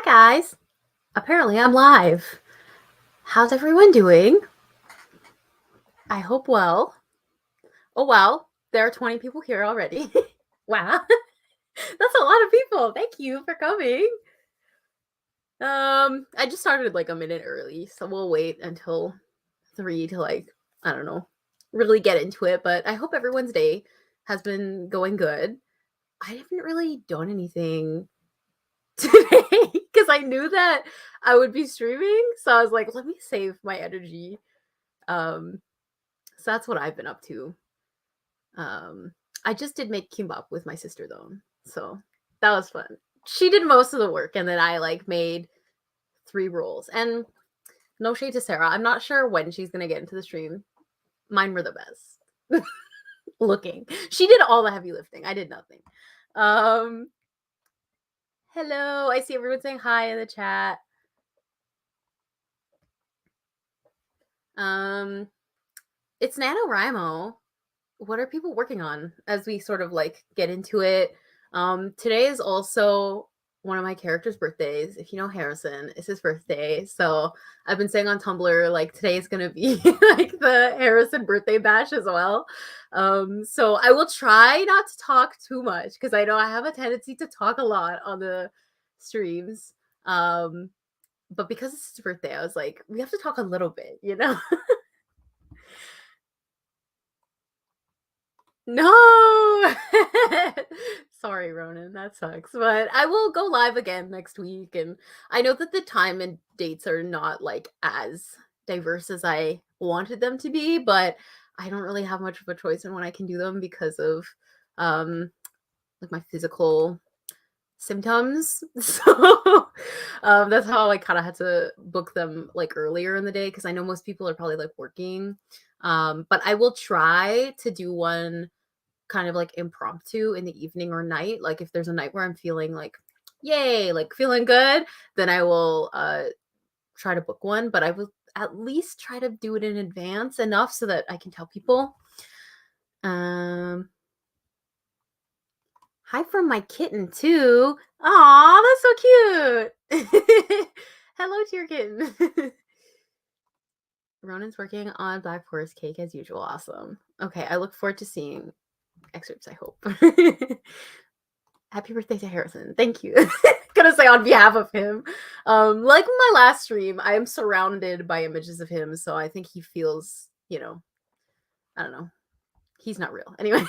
Hi guys. Apparently I'm live. How's everyone doing? I hope well. Oh wow, there are 20 people here already. Wow. That's a lot of people. Thank you for coming. I just started like a minute early, so we'll wait until 3 to I don't know, really get into it, but I hope everyone's day has been going good. I haven't really done anything today because I knew that I would be streaming, so I was like, let me save my energy. Um So that's what I've been up to. Um, I just did make kimbap with my sister though, so that was fun. She did most of the work, and then I made 3 rolls. And no shade to Sarah, I'm not sure when she's gonna get into the stream. Mine were the best. Looking, she did all the heavy lifting. I did nothing. Um, Hello, I see everyone saying hi in the chat. It's NaNoWriMo. What are people working on as we sort of get into it? Today is also one of my characters' birthdays. If you know Harrison, it's his birthday. So I've been saying on Tumblr, today is gonna be the Harrison birthday bash as well. So I will try not to talk too much because I know I have a tendency to talk a lot on the streams. But because it's his birthday, I was like, we have to talk a little bit, you know? No! Sorry, Ronan, that sucks. But I will go live again next week. And I know that the time and dates are not as diverse as I wanted them to be, but I don't really have much of a choice in when I can do them because of um my physical symptoms. So that's how I kind of had to book them earlier in the day because I know most people are probably working. But I will try to do one kind of impromptu in the evening or night. Like if there's a night where I'm feeling yay, feeling good, then I will try to book one, but I will at least try to do it in advance enough so that I can tell people. Hi from my kitten too. Aw, that's so cute. Hello to your kitten. Ronan's working on Black Forest cake as usual. Awesome. Okay, I look forward to seeing excerpts, I hope. Happy birthday to Harrison. Thank you. Gonna say on behalf of him. Like my last stream, I am surrounded by images of him, so I think he feels, I don't know. He's not real. Anyway,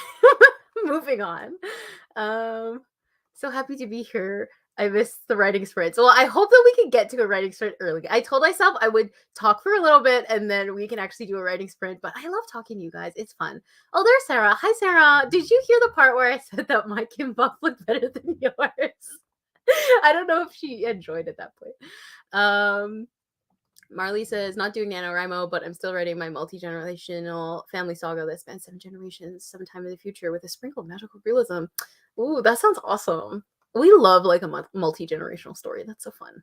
moving on. So happy to be here. I missed the writing sprint. So I hope that we can get to a writing sprint early. I told myself I would talk for a little bit and then we can actually do a writing sprint, but I love talking to you guys. It's fun. Oh, there's Sarah. Hi, Sarah. Did you hear the part where I said that my kimbap looked better than yours? I don't know if she enjoyed at that point. Marley says, not doing NaNoWriMo, but I'm still writing my multi-generational family saga that spans 7 generations sometime in the future with a sprinkle of magical realism. Ooh, that sounds awesome. We love a multi-generational story. That's so fun.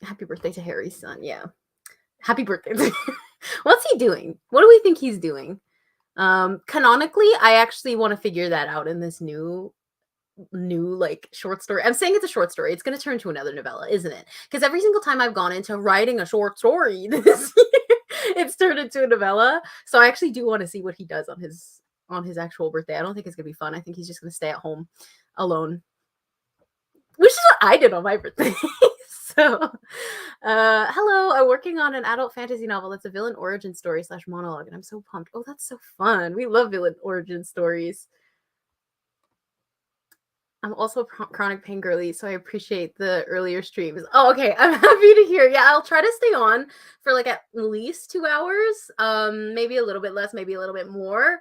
Happy birthday to Harry's son. Yeah. Happy birthday. What's he doing? What do we think he's doing? Canonically, I actually want to figure that out in this new short story. I'm saying it's a short story. It's going to turn into another novella, isn't it? Because every single time I've gone into writing a short story this year, it's turned into a novella. So I actually do want to see what he does on his actual birthday. I don't think it's going to be fun. I think he's just going to stay at home alone, which is what I did on my birthday. So, hello, I'm working on an adult fantasy novel that's a villain origin story / monologue, and I'm so pumped. Oh, that's so fun. We love villain origin stories. I'm also chronic pain girly, so I appreciate the earlier streams. Oh, okay. I'm happy to hear. Yeah, I'll try to stay on for at least 2 hours. Maybe a little bit less, maybe a little bit more.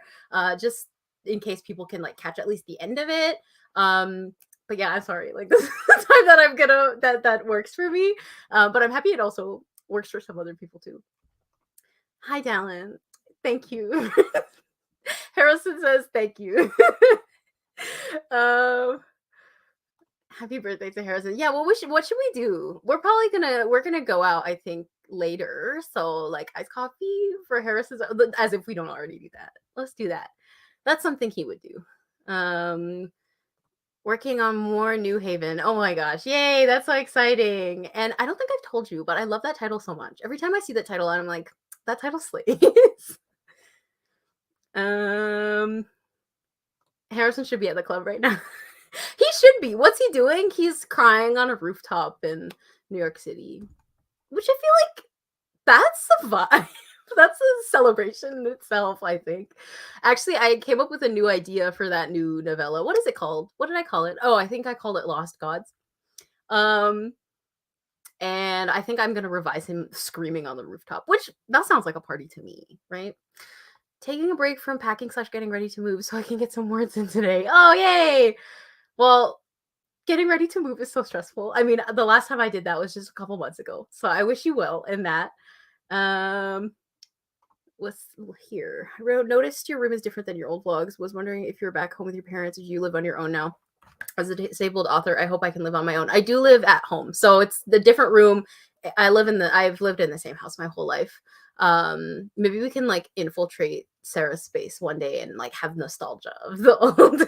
Just in case people can catch at least the end of it. But yeah, I'm sorry. This is the time that I'm gonna that works for me. But I'm happy it also works for some other people too. Hi, Dallin. Thank you. Harrison says thank you. Happy birthday to Harrison. Yeah, well, what should we do? We're gonna go out, I think, later. So iced coffee for Harrison, as if we don't already do that. Let's do that. That's something he would do. We're Working on more New Haven. Oh my gosh. Yay, that's so exciting. And I don't think I've told you, but I love that title so much. Every time I see that title, I'm like, that title slays. um Harrison should be at the club right now. He should be. What's he doing? He's crying on a rooftop in New York City, which I feel like that's a vibe. That's a celebration in itself, I think. Actually, I came up with a new idea for that new novella. What is it called? What did I call it? Oh, I think I called it Lost Gods. Um, and I think I'm gonna revise him screaming on the rooftop, which that sounds like a party to me, right? Taking a break from packing / getting ready to move so I can get some words in today. Oh, yay! Well, getting ready to move is so stressful. I mean, the last time I did that was just a couple months ago. So I wish you well in that. What's here? I wrote, noticed your room is different than your old vlogs. Was wondering if you're back home with your parents or do you live on your own now? As a disabled author, I hope I can live on my own. I do live at home. So it's the different room. I've lived in the same house my whole life. Maybe we can like infiltrate Sarah's space one day and like have nostalgia of the old room.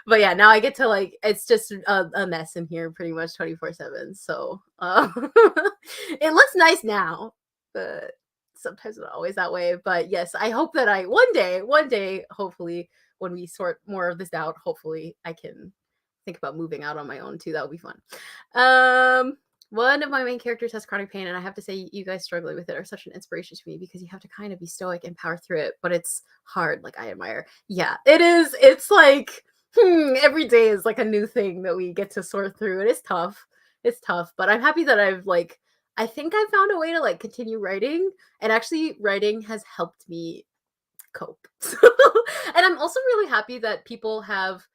But yeah, now I get to like, it's just a mess in here pretty much 24/7. So it looks nice now, but sometimes not always that way. But yes, I hope that I one day, hopefully, when we sort more of this out, hopefully I can think about moving out on my own too. That would be fun. One of my main characters has chronic pain, and I have to say, you guys struggling with it are such an inspiration to me because you have to kind of be stoic and power through it, but it's hard. Like, I admire. Yeah, it is. It's like, every day is like a new thing that we get to sort through. It is tough. It's tough, but I'm happy that I think I found a way to like continue writing, and actually writing has helped me cope. And I'm also really happy that people have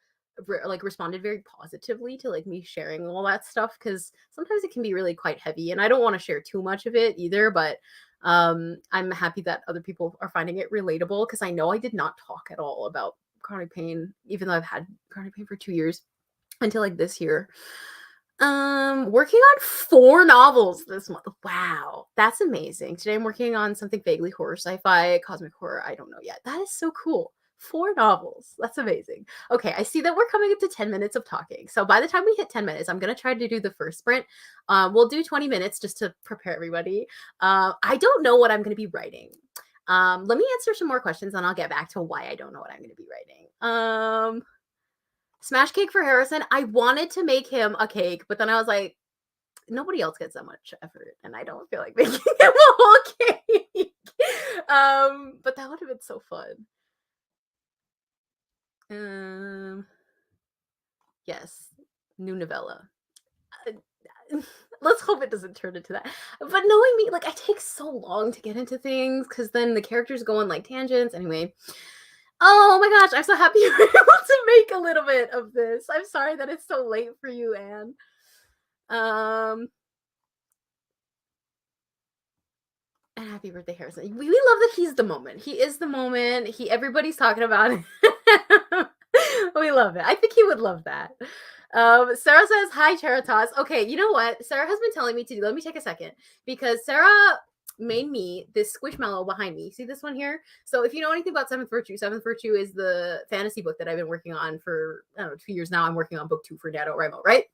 like responded very positively to like me sharing all that stuff, because sometimes it can be really quite heavy and I don't want to share too much of it either, but I'm happy that other people are finding it relatable, because I know I did not talk at all about chronic pain, even though I've had chronic pain for 2 years until like this year. Working on 4 novels this month. Wow, that's amazing. Today I'm working on something vaguely horror, sci-fi, cosmic horror. I don't know yet. That is so cool. 4 novels. That's amazing. Okay, I see that we're coming up to 10 minutes of talking. So by the time we hit 10 minutes, I'm going to try to do the first sprint. We'll do 20 minutes just to prepare everybody. I don't know what I'm going to be writing. Let me answer some more questions and I'll get back to why I don't know what I'm going to be writing. Smash cake for Harrison. I wanted to make him a cake, but then I was like, nobody else gets that much effort, and I don't feel like making him a whole cake. But that would have been so fun. Yes, new novella. Let's hope it doesn't turn into that. But knowing me, like, I take so long to get into things because then the characters go on like tangents. Anyway. Oh my gosh, I'm so happy you were able to make a little bit of this. I'm sorry that it's so late for you, Anne. And happy birthday, Harrison. We love that he's the moment. He is the moment. Everybody's talking about it. We love it. I think he would love that. Sarah says, hi, Cheritas. Okay, you know what? Sarah has been telling me to do. Let me take a second, because Sarah made me this squishmallow behind me. See this one here? So if you know anything about Seventh Virtue is the fantasy book that I've been working on for, I don't know, 2 years now. I'm working on book 2 for NaNoWriMo, right?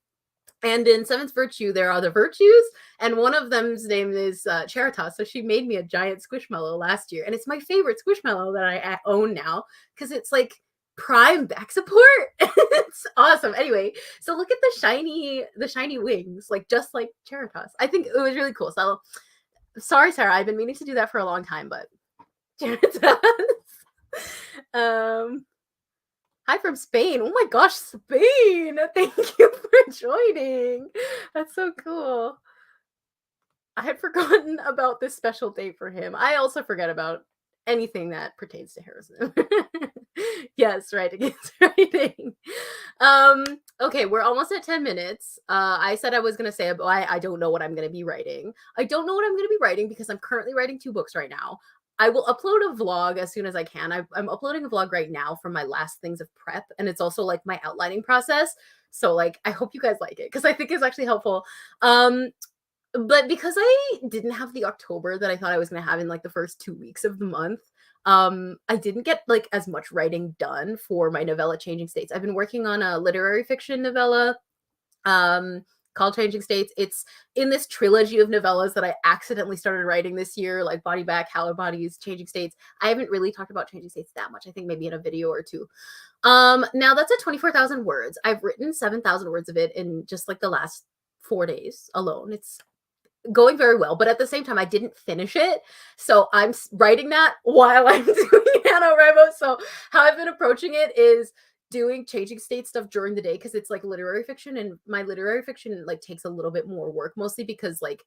And in Seventh Virtue, there are the virtues, and one of them's name is Cheritas. So she made me a giant squishmallow last year, and it's my favorite squishmallow that I own now, because it's like prime back support. It's awesome. Anyway, so look at the shiny wings, like just like Cheritas. I think it was really cool. So sorry, Sarah, I've been meaning to do that for a long time, but Cheritas. Hi from Spain. Oh my gosh, Spain. Thank you for joining. That's so cool. I had forgotten about this special date for him. I also forget about anything that pertains to Harrison. Yes, right, against writing. Okay, we're almost at 10 minutes. I said I was going to say, I don't know what I'm going to be writing. I don't know what I'm going to be writing because I'm currently writing 2 books right now. I will upload a vlog as soon as I can. I'm uploading a vlog right now from my last things of prep, and it's also like my outlining process. So like, I hope you guys like it because I think it's actually helpful. But because I didn't have the October that I thought I was going to have in like the first 2 weeks of the month, I didn't get like as much writing done for my novella Changing States. I've been working on a literary fiction novella um called Changing States. It's in this trilogy of novellas that I accidentally started writing this year, like Body Back, Hallowed Bodies, Changing States. I haven't really talked about Changing States that much. I think maybe in a video or two. Now that's at 24,000 words. I've written 7,000 words of it in just like the last 4 days alone. It's going very well, but at the same time, I didn't finish it. So I'm writing that while I'm doing NaNoWriMo. So how I've been approaching it is doing Changing State stuff during the day because it's like literary fiction, and my literary fiction like takes a little bit more work, mostly because like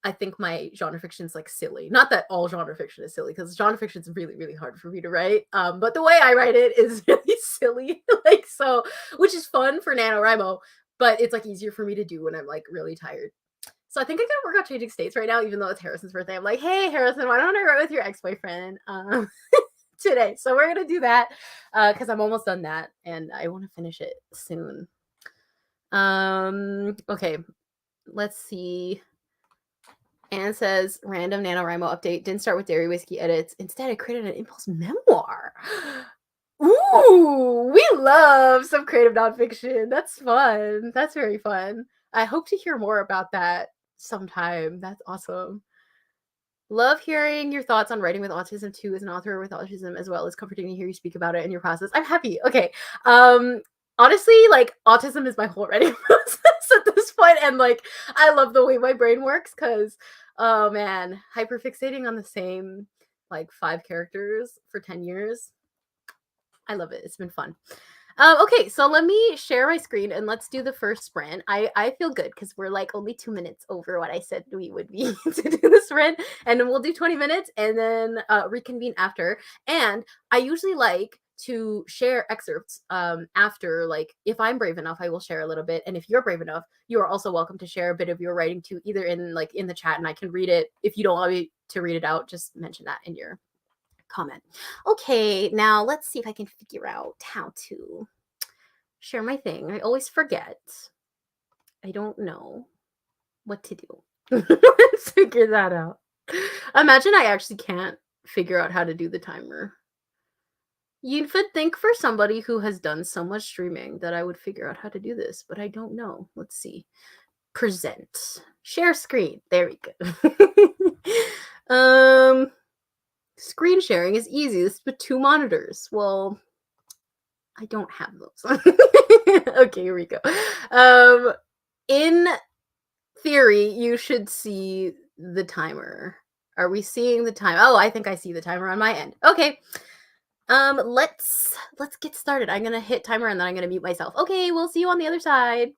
I think my genre fiction is like silly. Not that all genre fiction is silly, because genre fiction is really, really hard for me to write. But the way I write it is really silly. Like so, which is fun for NaNoWriMo, but it's like easier for me to do when I'm like really tired. So I think I gotta work on Changing States right now, even though it's Harrison's birthday. I'm like, hey Harrison, why don't I write with your ex-boyfriend today? So we're gonna do that because I'm almost done that and I want to finish it soon. Okay, let's see. Anne says, random NaNoWriMo update. Didn't start with dairy whiskey edits. Instead, I created an impulse memoir. Ooh, we love some creative nonfiction. That's fun. That's very fun. I hope to hear more about that sometime. That's awesome. Love hearing your thoughts on writing with autism too, as an author with autism, as well as comforting to hear you speak about it in your process. I'm happy. Okay. Honestly, like autism is my whole writing process at this point, and like I love the way my brain works because oh man, hyperfixating on the same like 5 characters for 10 years. I love it. It's been fun. Okay, so let me share my screen and let's do the first sprint. I feel good because we're like only 2 minutes over what I said we would be to do the sprint, and then we'll do 20 minutes and then reconvene after. And I usually like to share excerpts after, like if I'm brave enough, I will share a little bit, and if you're brave enough, you are also welcome to share a bit of your writing too, either in like in the chat and I can read it. If you don't want me to read it out, just mention that in your comment. Okay, now let's see if I can figure out how to share my thing. I always forget. I don't know what to do. Let's figure that out. Imagine I actually can't figure out how to do the timer. You'd think for somebody who has done so much streaming that I would figure out how to do this, but I don't know. Let's see. Present. Share screen. There we go. Screen sharing is easy. This is with 2 monitors. Well, I don't have those. Okay, here we go. In theory, you should see the timer. Are we seeing the time? Oh, I think I see the timer on my end. Okay. Let's get started. I'm gonna hit timer and then I'm gonna mute myself. Okay, we'll see you on the other side.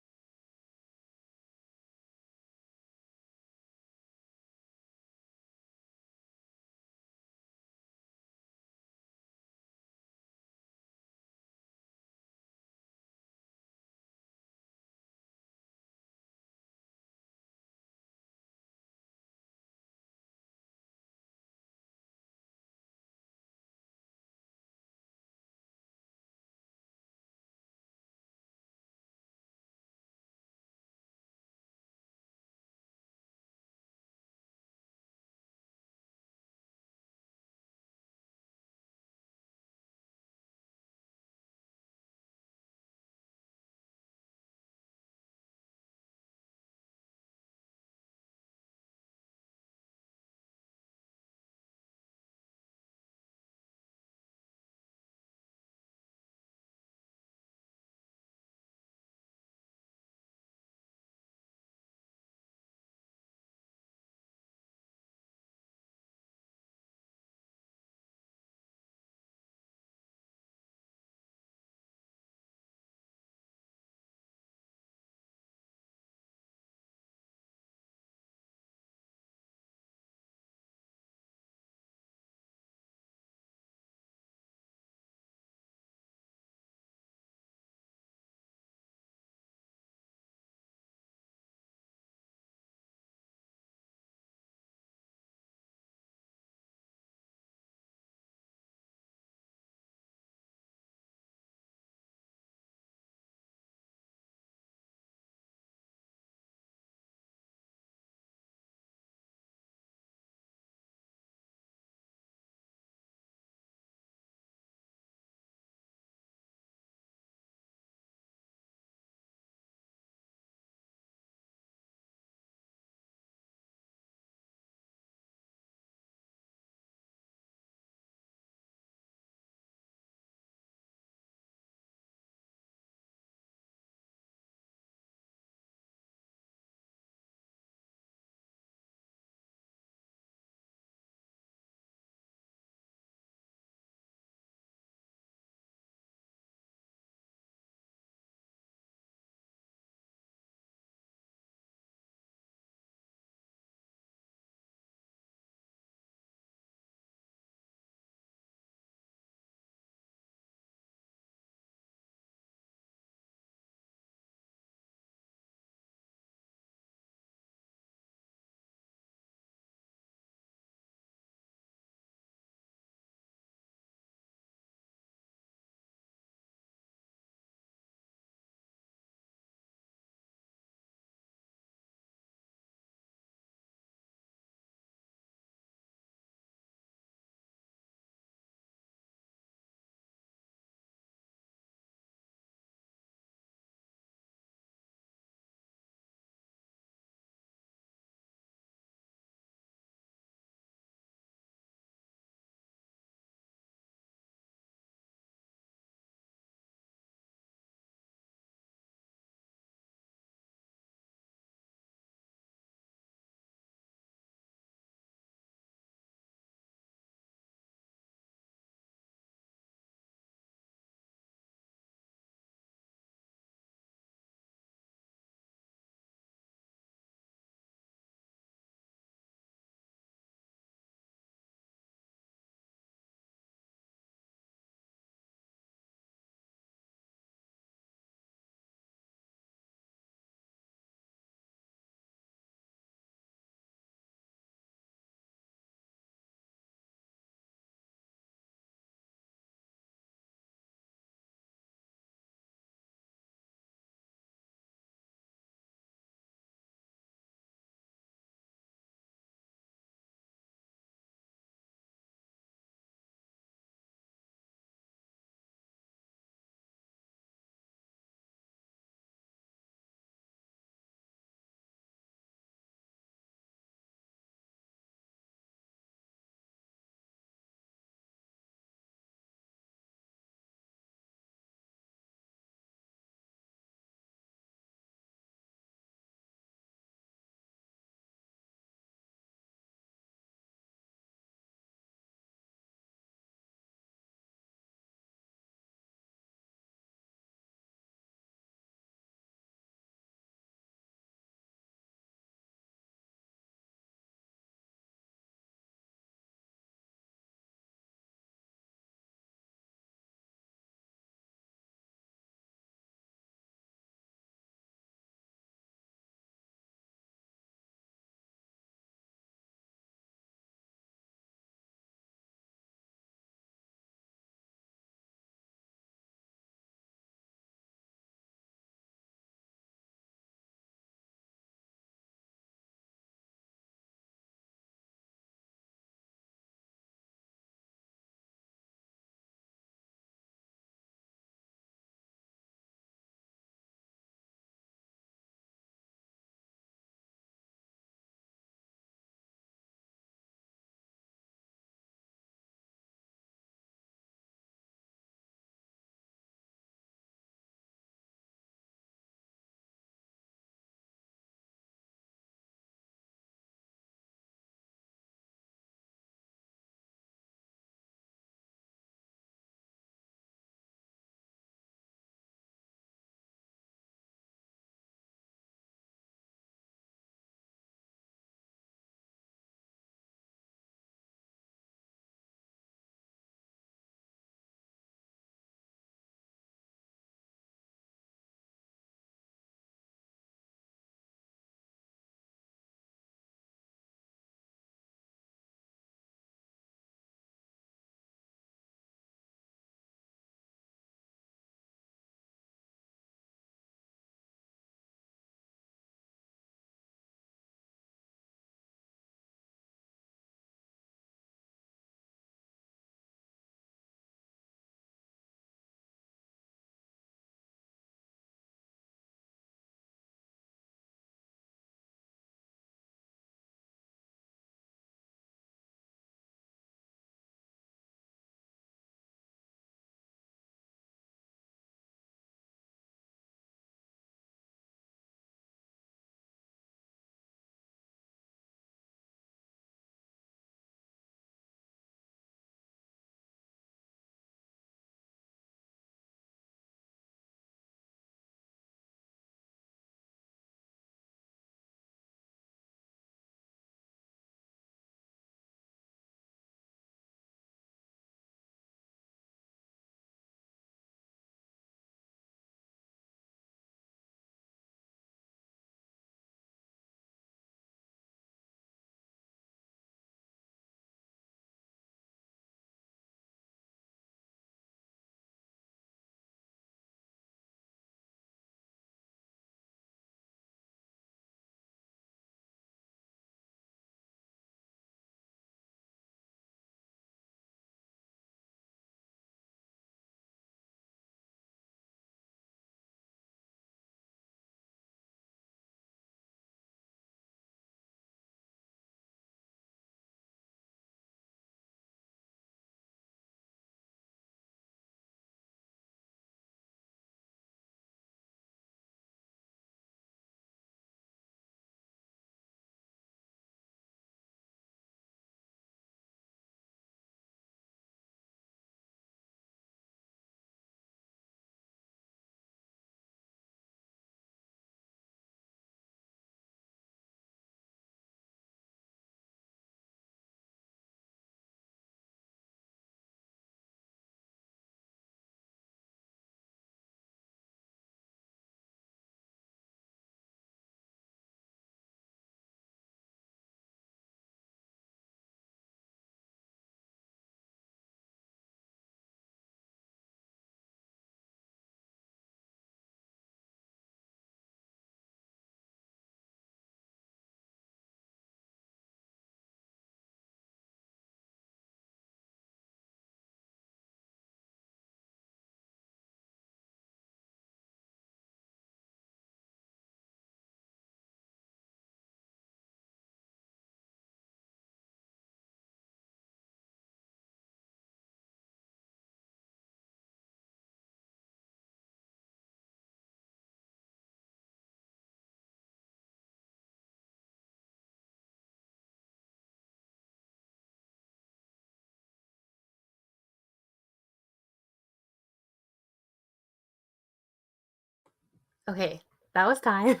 Okay, that was time.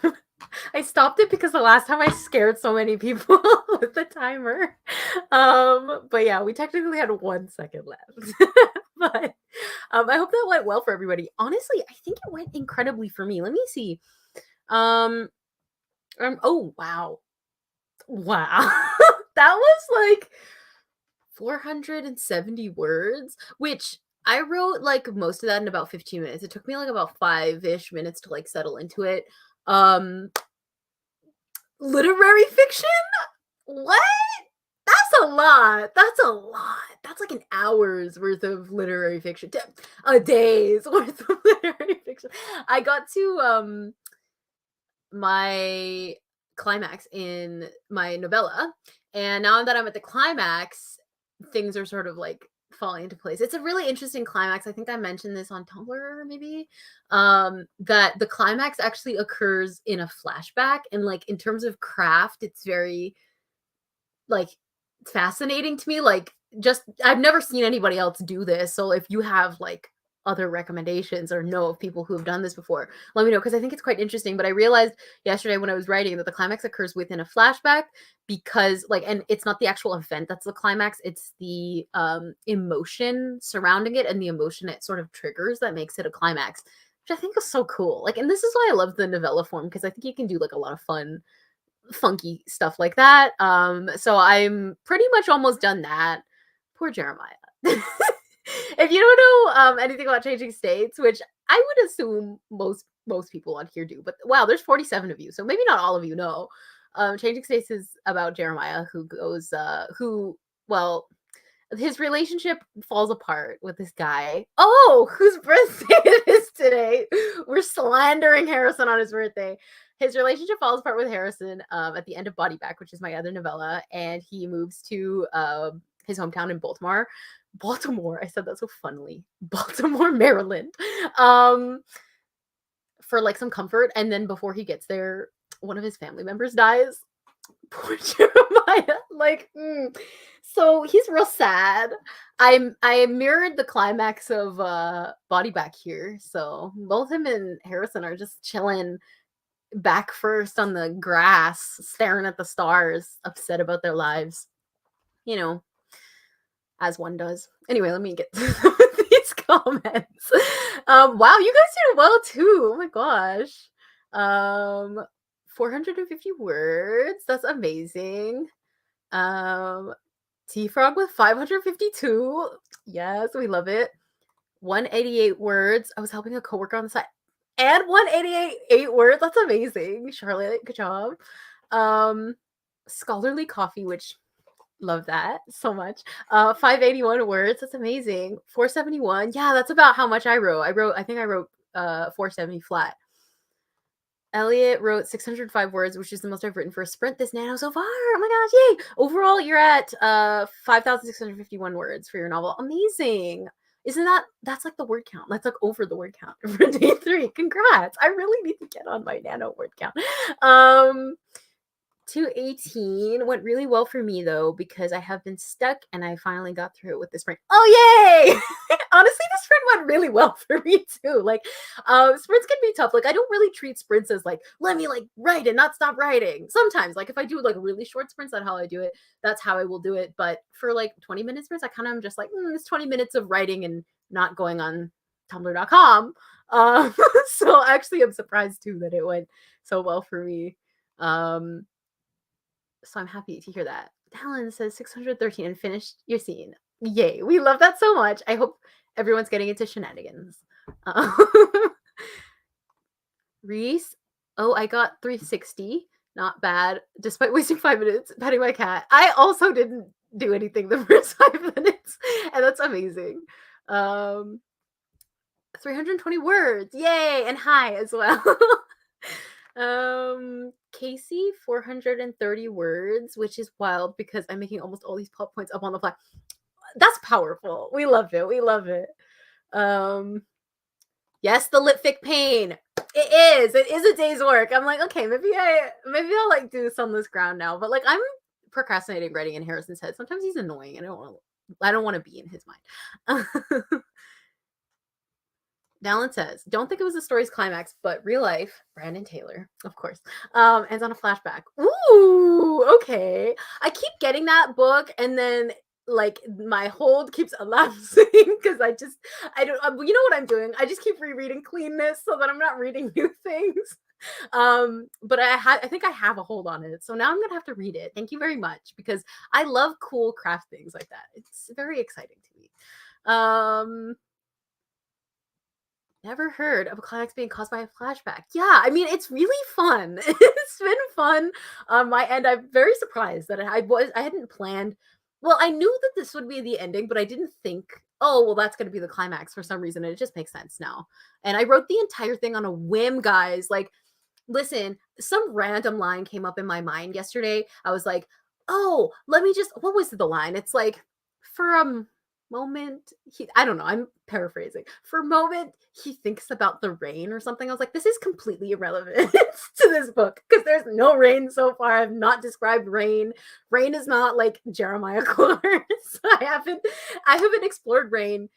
I stopped it because the last time I scared so many people with the timer. But yeah, we technically had 1 second left. But I hope that went well for everybody. Honestly, I think it went incredibly for me. Let me see. Um, oh wow. Wow. That was like 470 words, which I wrote like most of that in about 15 minutes. It took me like about 5-ish minutes to like settle into it. Um, literary fiction? What? That's a lot. That's a lot. That's like an hour's worth of literary fiction. A day's worth of literary fiction. I got to my climax in my novella, and now that I'm at the climax, things are sort of like falling into place. It's a really interesting climax. I think I mentioned this on Tumblr maybe. That the climax actually occurs in a flashback, and like in terms of craft, it's very like fascinating to me. Like, just I've never seen anybody else do this. So if you have like other recommendations or know of people who have done this before, let me know, because I think it's quite interesting. But I realized yesterday when I was writing that the climax occurs within a flashback, because like, and it's not the actual event that's the climax, it's the emotion surrounding it and the emotion it sort of triggers that makes it a climax, which I think is so cool. Like, and this is why I love the novella form, because I think you can do like a lot of fun funky stuff like that. So I'm pretty much almost done that. Poor Jeremiah. If you don't know anything about changing states, which I would assume most people on here do, but wow, there's 47 of you, so maybe not all of you know. Changing states is about Jeremiah, who goes well, his relationship falls apart with this guy. Oh, whose birthday it is today. We're slandering Harrison on his birthday. His relationship falls apart with Harrison at the end of Body Back, which is my other novella, and he moves to his hometown in Baltimore. Baltimore, I said that so funnily. Baltimore, Maryland. For like some comfort, and then before he gets there, one of his family members dies. Poor Jeremiah. Like, so he's real sad. I mirrored the climax of Body Back here. So both him and Harrison are just chilling back first on the grass, staring at the stars, upset about their lives. You know, as one does. Anyway, let me get to these comments. Wow, you guys did well too. Oh my gosh. 450 words. That's amazing. T-Frog with 552. Yes, we love it. 188 words. I was helping a coworker on the side. And 188 words. That's amazing. Charlotte, good job. Scholarly Coffee, which love that so much. 581 words. That's amazing. 471. Yeah, that's about how much I wrote. I think I wrote 470 flat. Elliot wrote 605 words, which is the most I've written for a sprint this nano so far. Oh my gosh, yay! Overall, you're at 5,651 words for your novel. Amazing. Isn't that's like the word count. That's like over the word count for day 3. Congrats. I really need to get on my nano word count. 218 went really well for me though, because I have been stuck and I finally got through it with this sprint. Oh yay! Honestly, this sprint went really well for me too. Like, sprints can be tough. Like, I don't really treat sprints as like, let me like write and not stop writing. Sometimes, like if I do like really short sprints, that's how I do it. That's how I will do it. But for like 20-minute sprints, I kind of am just like, it's 20 minutes of writing and not going on tumblr.com. So actually I'm surprised too that it went so well for me. So I'm happy to hear that. Helen says 613 and finished your scene. Yay. We love that so much. I hope everyone's getting into shenanigans. Reese, oh, I got 360. Not bad. Despite wasting 5 minutes petting my cat. I also didn't do anything the first 5 minutes. And that's amazing. 320 words. Yay. And hi as well. Casey, 430 words, which is wild because I'm making almost all these plot points up on the fly. That's powerful. We love it. We love it. Yes, the litfic pain. It is a day's work. I'm like, okay, maybe I'll like do sunless ground now. But like, I'm procrastinating writing in Harrison's head. Sometimes he's annoying and I don't want to be in his mind. Dallin says, don't think it was the story's climax, but real life, Brandon Taylor, of course, ends on a flashback. Ooh, okay. I keep getting that book, and then like my hold keeps elapsing because I don't, you know what I'm doing? I just keep rereading Cleanness so that I'm not reading new things. But I think I have a hold on it, so now I'm gonna have to read it. Thank you very much, because I love cool craft things like that. It's very exciting to me. Never heard of a climax being caused by a flashback. Yeah, I mean, it's really fun. It's been fun on my end. I'm very surprised that I hadn't planned. Well, I knew that this would be the ending, but I didn't think, oh, well, that's going to be the climax for some reason. And it just makes sense now. And I wrote the entire thing on a whim, guys. Like, listen, some random line came up in my mind yesterday. I was like, oh, let me just, what was the line? It's like, for moment, I don't know, I'm paraphrasing. For a moment, he thinks about the rain or something. I was like, this is completely irrelevant to this book because there's no rain so far. I've not described rain. Rain is not like Jeremiah Clark's. I haven't explored rain.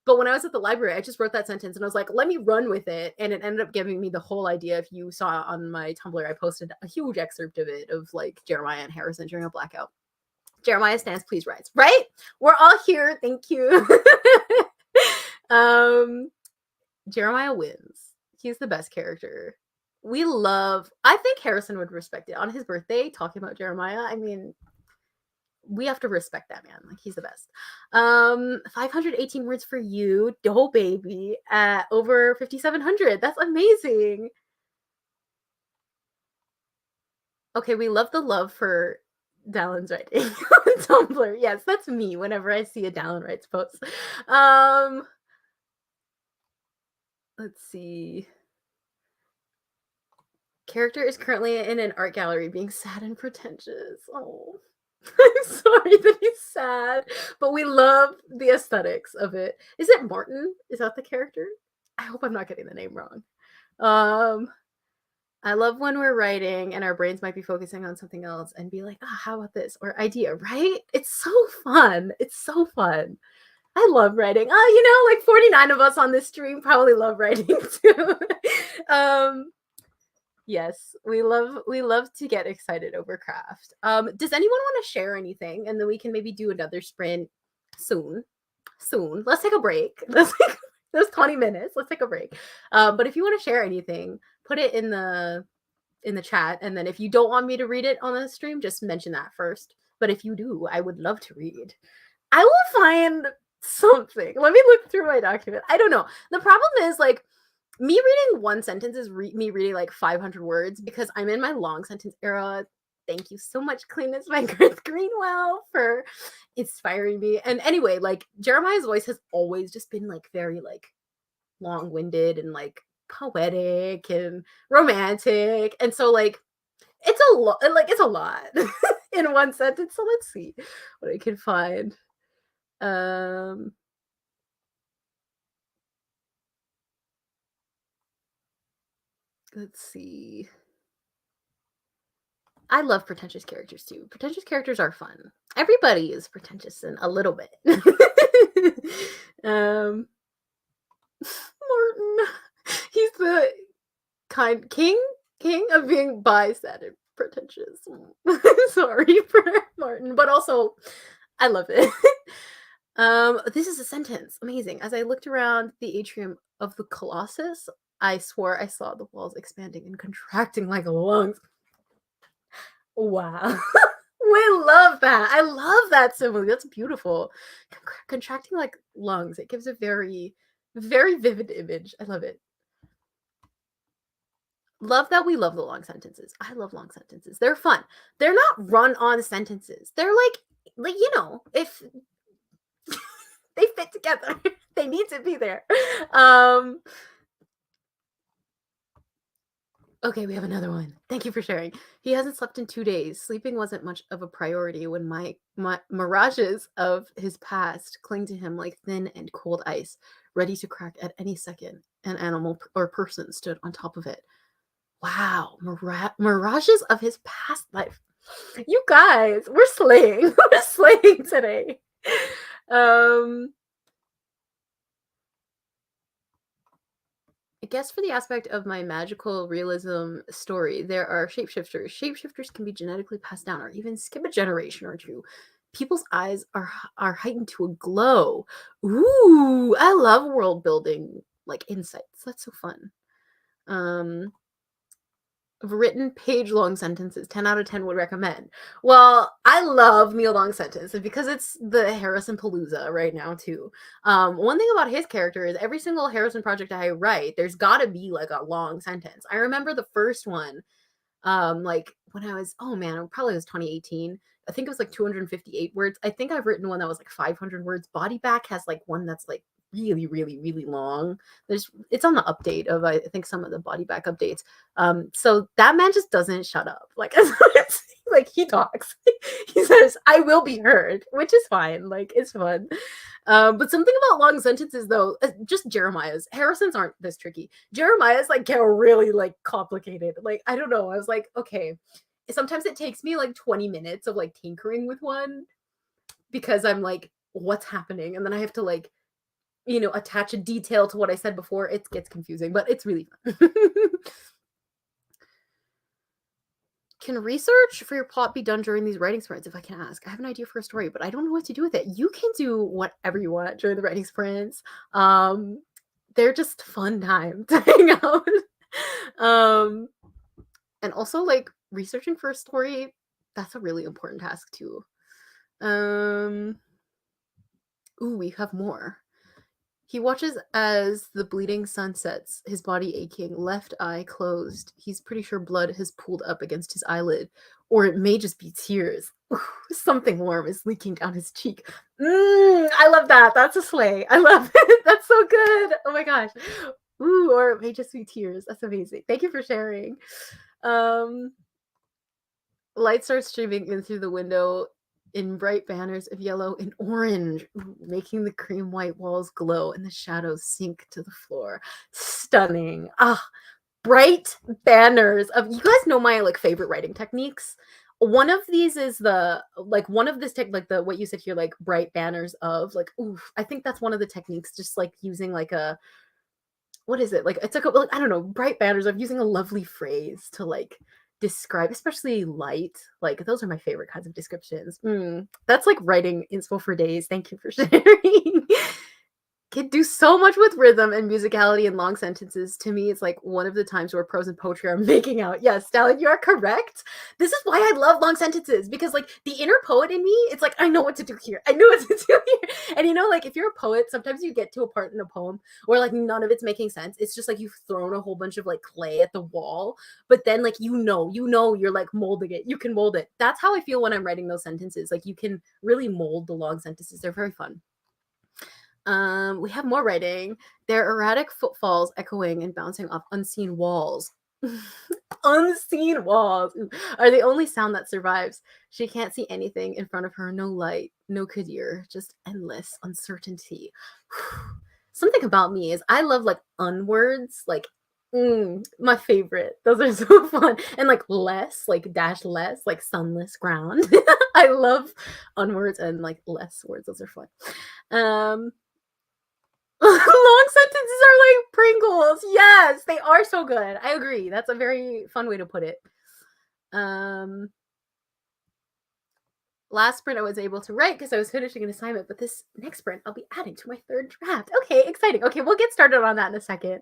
But when I was at the library, I just wrote that sentence and I was like, let me run with it. And it ended up giving me the whole idea. If you saw on my Tumblr, I posted a huge excerpt of it, of like Jeremiah and Harrison during a blackout. Jeremiah stands, please rise. Right? We're all here. Thank you. Jeremiah wins. He's the best character. I think Harrison would respect it on his birthday, talking about Jeremiah. I mean, we have to respect that man. Like, he's the best. 518 words for you, oh baby, at over 5,700. That's amazing. Okay, we love the love for Dallin's writing on Tumblr. Yes, that's me whenever I see a Dallin Writes post. Let's see. Character is currently in an art gallery being sad and pretentious. Oh. I'm sorry that he's sad, but we love the aesthetics of it. Is it Martin? Is that the character? I hope I'm not getting the name wrong. I love when we're writing and our brains might be focusing on something else and be like, how about this? Or idea, right? It's so fun. It's so fun. I love writing. Like 49 of us on this stream probably love writing too. Yes, we love to get excited over craft. Does anyone want to share anything? And then we can maybe do another sprint soon. Let's take a break. Those 20 minutes. Let's take a break. But if you want to share anything, put it in the chat. And then if you don't want me to read it on the stream, just mention that first. But if you do, I would love to read. I will find something. Let me look through my document. I don't know. The problem is, like, me reading one sentence is me reading like 500 words because I'm in my long sentence era. Thank you so much, Cleanness by Garth Greenwell, for inspiring me. And anyway, like, Jeremiah's voice has always just been like very like long-winded and like poetic and romantic. And so like it's a lot, in one sentence. So let's see what I can find. Let's see. I love pretentious characters too. Pretentious characters are fun. Everybody is pretentious in a little bit. Martin. He's the kind king of being sad and pretentious. Sorry for Martin, but also I love it. This is a sentence. Amazing. As I looked around the atrium of the Colossus, I swore I saw the walls expanding and contracting like lungs. Wow. We love that. I love that simile. That's beautiful. Contracting like lungs. It gives a very, very vivid image. I love it. Love that we love the long sentences. I love long sentences. They're fun. They're not run-on sentences. They're like if they fit together, they need to be there. Okay, we have another one. Thank you for sharing. He hasn't slept in 2 days. Sleeping wasn't much of a priority when my mirages of his past cling to him like thin and cold ice, ready to crack at any second. An animal or person stood on top of it. Wow, mirages of his past life. You guys, we're slaying. We're slaying today. I guess for the aspect of my magical realism story, there are shapeshifters. Shapeshifters can be genetically passed down or even skip a generation or two. People's eyes are heightened to a glow. Ooh, I love world building like insights. That's so fun. Um Written page-long sentences, 10 out of 10 would recommend. Well, I love me a long sentence, and because it's the Harrison Palooza right now too. One thing about his character is every single Harrison project I write, there's gotta be like a long sentence. I remember the first one, like when I was, oh man, it probably was 2018. I think it was like 258 words. I think I've written one that was like 500 words. Body Back has like one that's like really, really, really long. It's on the update of I think some of the Body Back updates. So that man just doesn't shut up. Like, like he talks. He says, "I will be heard," which is fine. Like it's fun. But something about long sentences, though, just Jeremiah's. Harrison's aren't this tricky. Jeremiah's like get really like complicated. Like I don't know. I was like, okay. Sometimes it takes me like 20 minutes of like tinkering with one because I'm like, what's happening? And then I have to like, attach a detail to what I said before. It gets confusing, but it's really fun. Can research for your plot be done during these writing sprints? If I can ask, I have an idea for a story, but I don't know what to do with it. You can do whatever you want during the writing sprints. They're just fun time to hang out. And also like researching for a story, that's a really important task too. Ooh, we have more. He watches as the bleeding sun sets, his body aching, left eye closed. He's pretty sure blood has pooled up against his eyelid, or it may just be tears. Ooh, something warm is leaking down his cheek. I love that. That's a slay. I love it. That's so good. Oh my gosh. Ooh, or it may just be tears. That's amazing. Thank you for sharing. Light starts streaming in through the window in bright banners of yellow and orange, making the cream white walls glow and the shadows sink to the floor. Stunning. Ah, bright banners of, you guys know my like favorite writing techniques. One of these is the like one of this tech like the what you said here, like bright banners of like, oof, I think that's one of the techniques, just like using like a, what is it, like it's like I don't know, bright banners of using a lovely phrase to like describe, especially light. Like those are my favorite kinds of descriptions. That's like writing inspo for days. Thank you for sharing. Can do so much with rhythm and musicality and long sentences. To me, it's like one of the times where prose and poetry are making out. Yes, Stalin, you are correct. This is why I love long sentences, because like the inner poet in me, it's like, I know what to do here. I know what to do here. And like if you're a poet, sometimes you get to a part in a poem where like none of it's making sense. It's just like you've thrown a whole bunch of like clay at the wall, but then like you're like molding it. You can mold it. That's how I feel when I'm writing those sentences. Like you can really mold the long sentences. They're very fun. We have more writing. Their erratic footfalls echoing and bouncing off unseen walls. Unseen walls are the only sound that survives. She can't see anything in front of her. No light, no Kadir, just endless uncertainty. Something about me is I love like unwords, like my favorite. Those are so fun. And like less, like dash less, like sunless ground. I love unwords and like less words. Those are fun. Long sentences are like Pringles. Yes, they are so good. I agree. That's a very fun way to put it. Last sprint I was able to write because I was finishing an assignment, but this next sprint I'll be adding to my third draft. Okay, exciting. Okay, we'll get started on that in a second.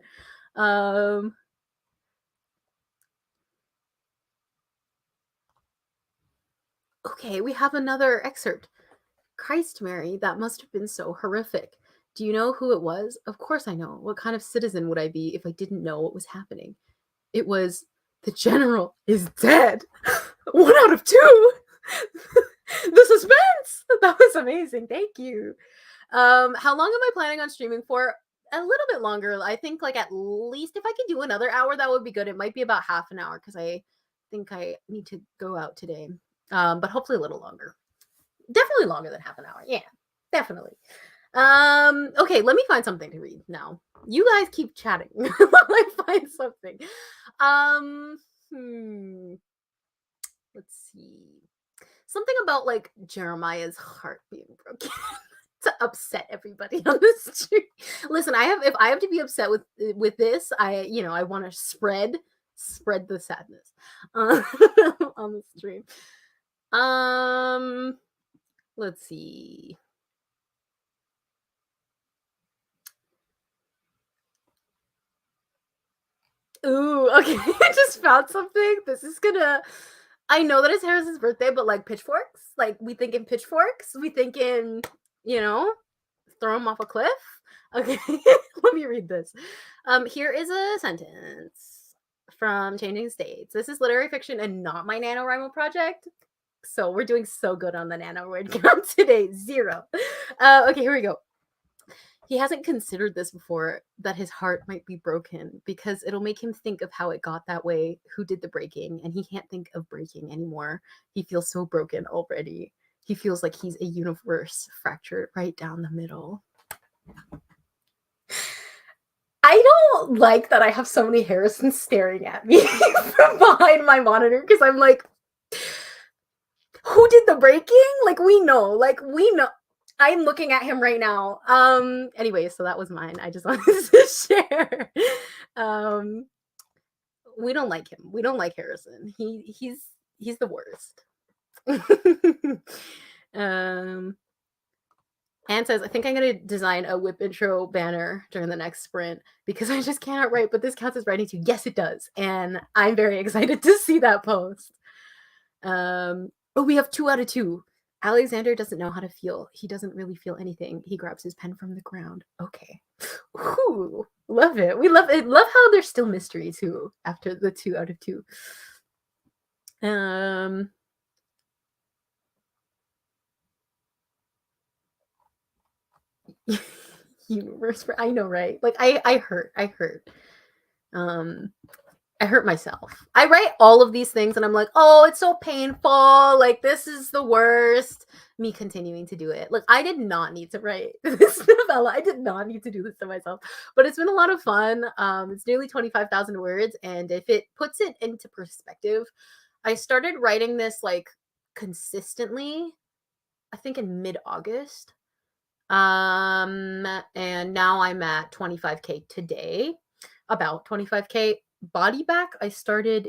Okay, we have another excerpt. Christ, Mary, that must have been so horrific. Do you know who it was? Of course I know. What kind of citizen would I be if I didn't know what was happening? It was, the general is dead. 1 out of 2. The suspense. That was amazing. Thank you. How long am I planning on streaming for? A little bit longer. I think like at least if I could do another hour, that would be good. It might be about half an hour because I think I need to go out today. But hopefully a little longer. Definitely longer than half an hour. Yeah, definitely. Okay, let me find something to read now. You guys keep chatting while I find something. Let's see. Something about like Jeremiah's heart being broken. to upset everybody on the street. Listen, if I have to be upset with this, I want to spread the sadness uh, on the stream. Um, let's see. Ooh, okay. I just found something. This is gonna. I know that it's Harris's birthday, but like pitchforks. Like we thinking pitchforks. We thinking, you know, throw him off a cliff. Okay, let me read this. Here is a sentence from Changing States. This is literary fiction and not my NaNoWriMo project. So we're doing so good on the nano word count today. 0. Okay, here we go. He hasn't considered this before, that his heart might be broken because it'll make him think of how it got that way, who did the breaking, and he can't think of breaking anymore. He feels so broken already. He feels like he's a universe fractured right down the middle. I don't like that I have so many Harrisons staring at me from behind my monitor because I'm like, who did the breaking? Like we know. I'm looking at him right now. Anyway, so that was mine. I just wanted to share. We don't like him. We don't like Harrison. He's the worst. Anne says, I think I'm going to design a whip intro banner during the next sprint because I just cannot write, but this counts as writing too. Yes, it does. And I'm very excited to see that post. Oh, we have 2 out of 2. Alexander doesn't know how to feel. He doesn't really feel anything. He grabs his pen from the ground. Okay. Ooh, love it. We love it. Love how there's still mystery too after the 2 out of 2. Universe. I know, right? Like I hurt. I hurt myself. I write all of these things and I'm like, oh, it's so painful. Like, this is the worst. Me continuing to do it. Like, I did not need to write this novella. I did not need to do this to myself. But it's been a lot of fun. It's nearly 25,000 words. And if it puts it into perspective, I started writing this like consistently, I think in mid-August. And now I'm at 25K today. About 25K. Body Back, I started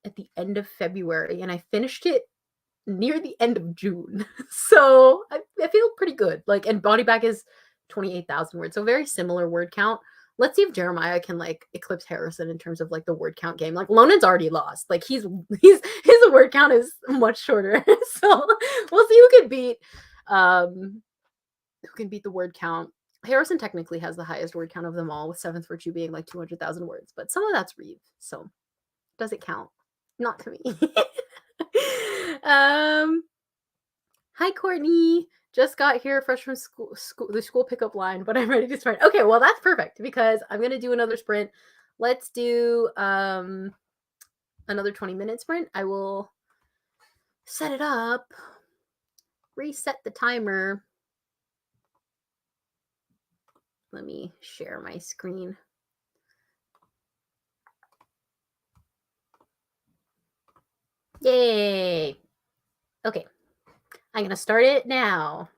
at the end of February and I finished it near the end of June. So I feel pretty good. Like, and Body Back is 28,000 words. So very similar word count. Let's see if Jeremiah can like eclipse Harrison in terms of like the word count game. Like Lonan's already lost. Like his word count is much shorter. So we'll see who can beat the word count. Harrison technically has the highest word count of them all, with Seventh Virtue being like 200,000 words, but some of that's Reeve, so does it count? Not to me. Hi Courtney, just got here fresh from the school pickup line, but I'm ready to sprint. Okay, well that's perfect because I'm gonna do another sprint. Let's do another 20-minute sprint. I will set it up, reset the timer. Let me share my screen. Yay. Okay. I'm going to start it now.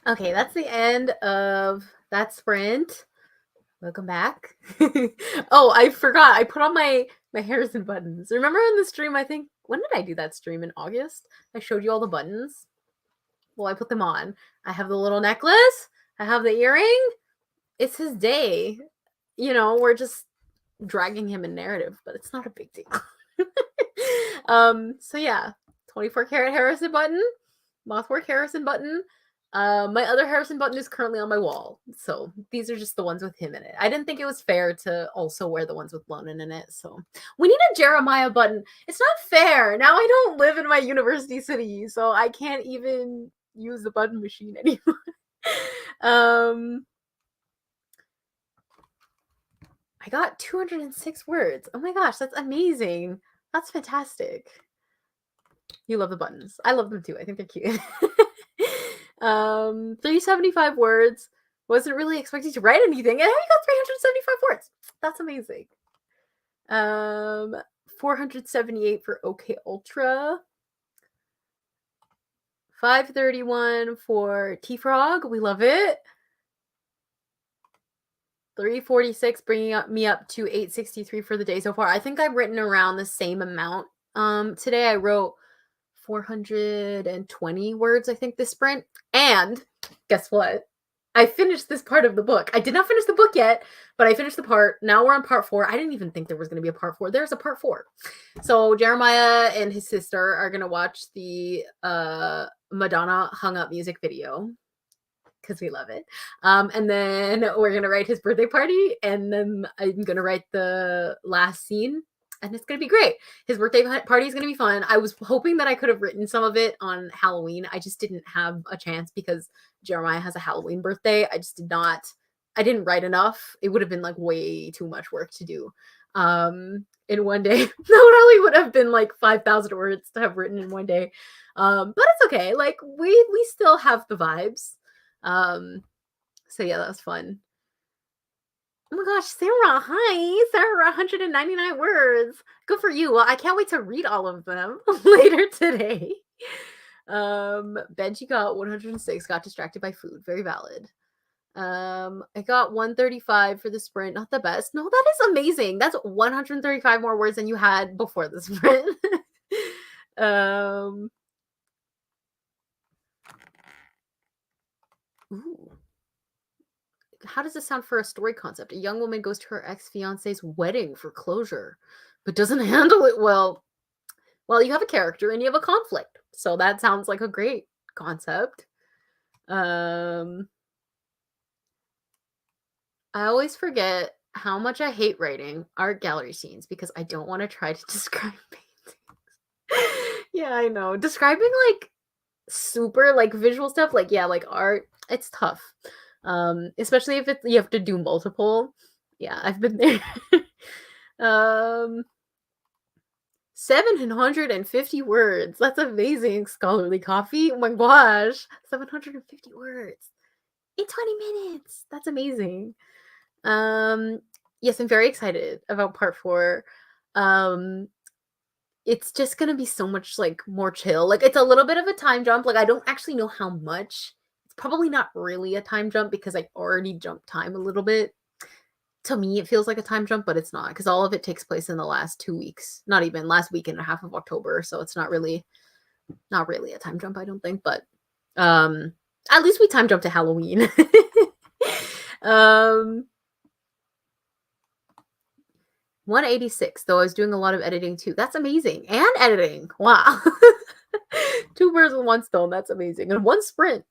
Okay, that's the end of that sprint. Welcome back. Oh, I forgot. I put on my Harrison buttons. Remember in the stream, I think, when did I do that stream? In August? I showed you all the buttons. Well, I put them on. I have the little necklace. I have the earring. It's his day. You know, we're just dragging him in narrative, but it's not a big deal. So yeah, 24 karat Harrison button, Mothwork Harrison button. My other Harrison button is currently on my wall. So these are just the ones with him in it. I didn't think it was fair to also wear the ones with Lonan in it. So we need a Jeremiah button. It's not fair. Now I don't live in my university city, so I can't even use the button machine anymore. I got 206 words. Oh my gosh, that's amazing. That's fantastic. You love the buttons. I love them too. I think they're cute. 375 words. Wasn't really expecting to write anything, and I got 375 words. That's amazing. 478 for OK Ultra. 531 for T-Frog. We love it. 346 bringing me up to 863 for the day so far. I think I've written around the same amount. Today I wrote 420 words, I think, this sprint. And guess what? I finished this part of the book. I did not finish the book yet, but I finished the part. Now we're on part 4. I didn't even think there was going to be a part 4. There's a part 4. So Jeremiah and his sister are going to watch the Madonna Hung Up music video, because we love it. And then we're going to write his birthday party, and then I'm going to write the last scene, and it's going to be great. His birthday party is going to be fun. I was hoping that I could have written some of it on Halloween. I just didn't have a chance because Jeremiah has a Halloween birthday. I didn't write enough. It would have been like way too much work to do in one day. That really would have been like 5,000 words to have written in one day. But it's okay. Like we still have the vibes. So yeah, that was fun. Oh my gosh, Sarah, hi. Sarah, 199 words. Good for you. Well, I can't wait to read all of them later today. Benji got 106, got distracted by food. Very valid. I got 135 for the sprint. Not the best. No, that is amazing. That's 135 more words than you had before the sprint. Ooh. How does this sound for a story concept? A young woman goes to her ex-fiance's wedding for closure, but doesn't handle it well. Well, you have a character and you have a conflict. So that sounds like a great concept. I always forget how much I hate writing art gallery scenes because I don't want to try to describe paintings. Yeah, I know. Describing like super like visual stuff, like yeah, like art, it's tough. Especially if you have to do multiple. Yeah, I've been there. 750 words. That's amazing, Scholarly Coffee. Oh my gosh. 750 words in 20 minutes. That's amazing. Yes, I'm very excited about part 4. It's just gonna be so much like more chill. Like it's a little bit of a time jump. Like I don't actually know how much. It's probably not really a time jump because I already jumped time a little bit. To me, it feels like a time jump, but it's not because all of it takes place in the last 2 weeks. Not even last week and a half of October. So it's not really a time jump, I don't think. But at least we time jump to Halloween. 186, though I was doing a lot of editing too. That's amazing. And editing. Wow. 2 birds with 1 stone. That's amazing. And 1 sprint.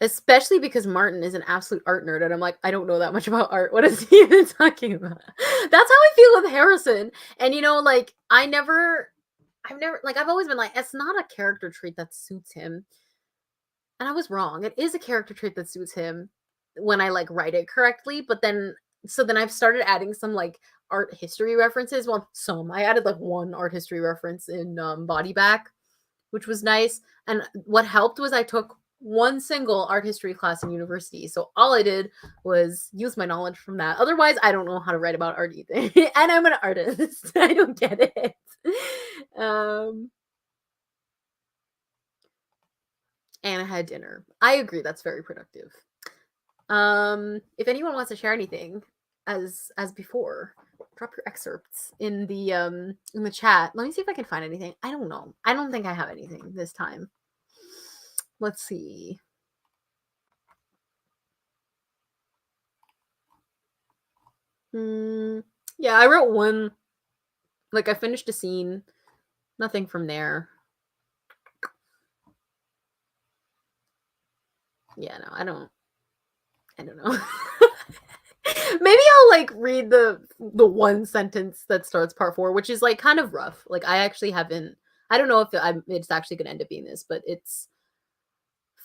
Especially because Martin is an absolute art nerd, and I'm like, I don't know that much about art. What is he even talking about? That's how I feel with Harrison. And you know, like I've always been like, it's not a character trait that suits him. And I was wrong. It is a character trait that suits him when I like write it correctly. But then I've started adding some like art history references. Well, I added like 1 art history reference in Body Back, which was nice. And what helped was I took 1 single art history class in university. So all I did was use my knowledge from that. Otherwise, I don't know how to write about art either. And I'm an artist. I don't get it. and I had dinner. I agree, that's very productive. If anyone wants to share anything as before, drop your excerpts in the chat. Let me see if I can find anything. I don't know. I don't think I have anything this time. Let's see. Yeah, I wrote one. Like, I finished a scene. Nothing from there. Yeah, no, I don't know. Maybe I'll like read the one sentence that starts part 4, which is like kind of rough. Like, I actually haven't. I don't know if it's actually going to end up being this, but it's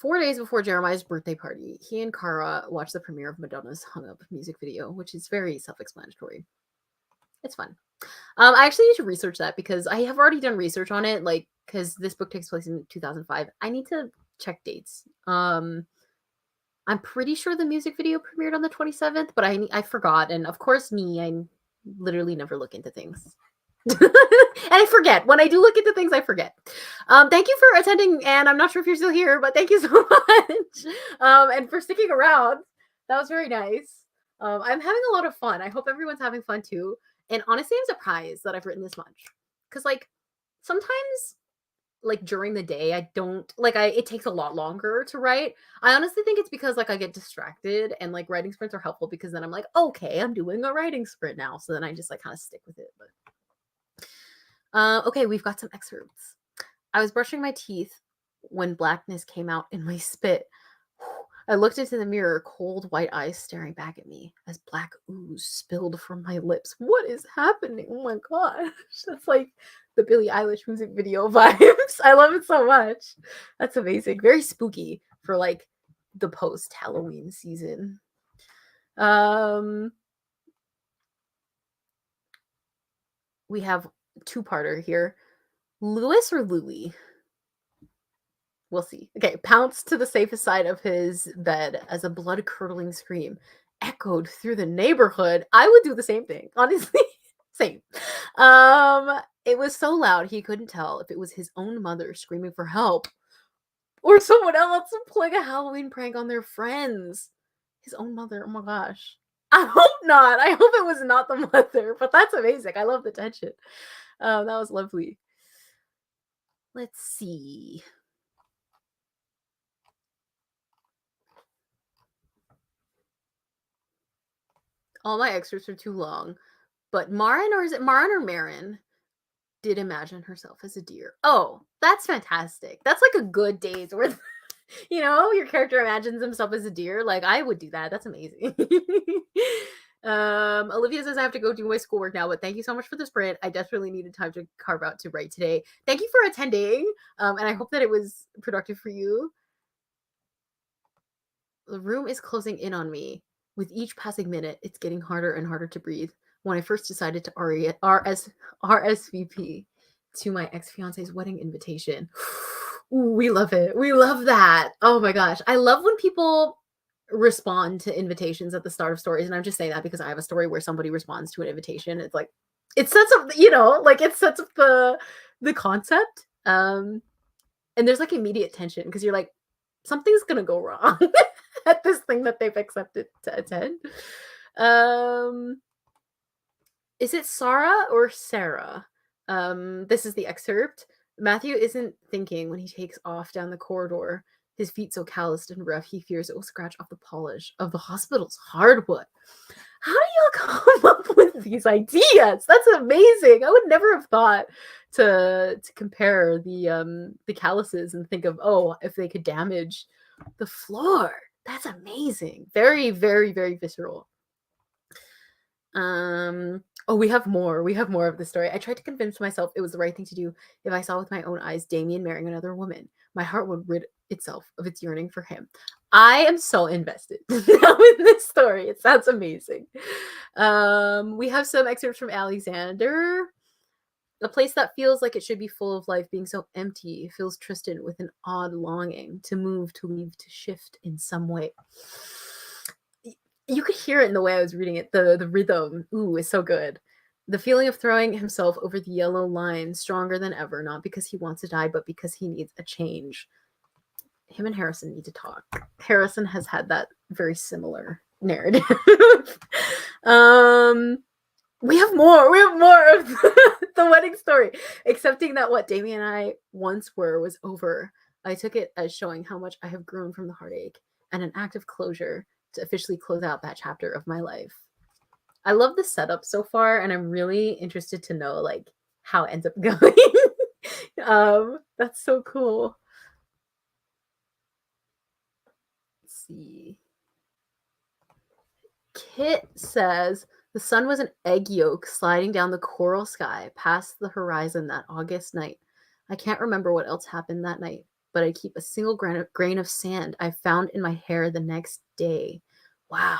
4 days before Jeremiah's birthday party. He and Kara watched the premiere of Madonna's "Hung Up" music video, which is very self-explanatory. It's fun. I actually need to research that because I have already done research on it. Like, because this book takes place in 2005. I need to check dates. I'm pretty sure the music video premiered on the 27th, but I forgot. And of course, I literally never look into things. And I forget. When I do look into things, I forget. Thank you for attending, and I'm not sure if you're still here, but thank you so much. And for sticking around. That was very nice. I'm having a lot of fun. I hope everyone's having fun too. And honestly, I'm surprised that I've written this much. Because, like, sometimes, like, during the day, I don't, like, it takes a lot longer to write. I honestly think it's because, like, I get distracted, and, like, writing sprints are helpful because then I'm like, okay, I'm doing a writing sprint now. So then I just, like, kind of stick with it. But okay, we've got some excerpts. I was brushing my teeth when blackness came out in my spit. I looked into the mirror, cold white eyes staring back at me as black ooze spilled from my lips. What is happening? Oh my gosh. That's like the Billie Eilish music video vibes. I love it so much. That's amazing. Very spooky for like the post-Halloween season. We have two-parter here. Lewis or Louie? We'll see. Okay, pounced to the safest side of his bed as a blood-curdling scream echoed through the neighborhood. I would do the same thing, honestly. Same. It was so loud he couldn't tell if it was his own mother screaming for help or someone else playing a Halloween prank on their friends. His own mother. Oh my gosh. I hope not. I hope it was not the mother, but that's amazing. I love the tension. That was lovely. Let's see. All my excerpts are too long, but Marin, or is it Marin or Marin, did imagine herself as a deer. Oh, that's fantastic. That's like a good day's worth. Your character imagines himself as a deer. Like, I would do that. That's amazing. Olivia says I have to go do my schoolwork now, but thank you so much for the sprint. I desperately needed time to carve out to write today. Thank you for attending, and I hope that it was productive for you. The room is closing in on me. With each passing minute, it's getting harder and harder to breathe. When I first decided to RSVP to my ex-fiance's wedding invitation. Ooh, we love it. We love that. Oh my gosh. I love when people respond to invitations at the start of stories. And I'm just saying that because I have a story where somebody responds to an invitation. It's like, it sets up, it sets up the concept. And there's like immediate tension because you're like, something's going to go wrong at this thing that they've accepted to attend. Is it Sarah or Sarah? This is the excerpt. Matthew isn't thinking when he takes off down the corridor, his feet so calloused and rough he fears it will scratch off the polish of the hospital's hardwood. How do y'all come up with these ideas? That's amazing. I would never have thought to compare the calluses and think of, oh, if they could damage the floor. That's amazing. Very, very, very visceral. Oh, we have more. We have more of the story. I tried to convince myself it was the right thing to do if I saw with my own eyes Damien marrying another woman. My heart would rid itself of its yearning for him. I am so invested now in this story. It sounds amazing. We have some excerpts from Alexander. A place that feels like it should be full of life being so empty fills Tristan with an odd longing to move, to leave, to shift in some way. You could hear it in the way I was reading it. The rhythm, is so good. The feeling of throwing himself over the yellow line, stronger than ever, not because he wants to die, but because he needs a change. him and Harrison need to talk. Harrison has had that very similar narrative. We have more. We have more of the wedding story. Accepting that what Damien and I once were was over, I took it as showing how much I have grown from the heartache and an act of closure to officially close out that chapter of my life. I love the setup so far, and I'm really interested to know like how it ends up going. That's so cool. Let's see. Kit says the sun was an egg yolk sliding down the coral sky past the horizon that August night. I can't remember what else happened that night, but I keep a single grain of sand I found in my hair the next day. Wow.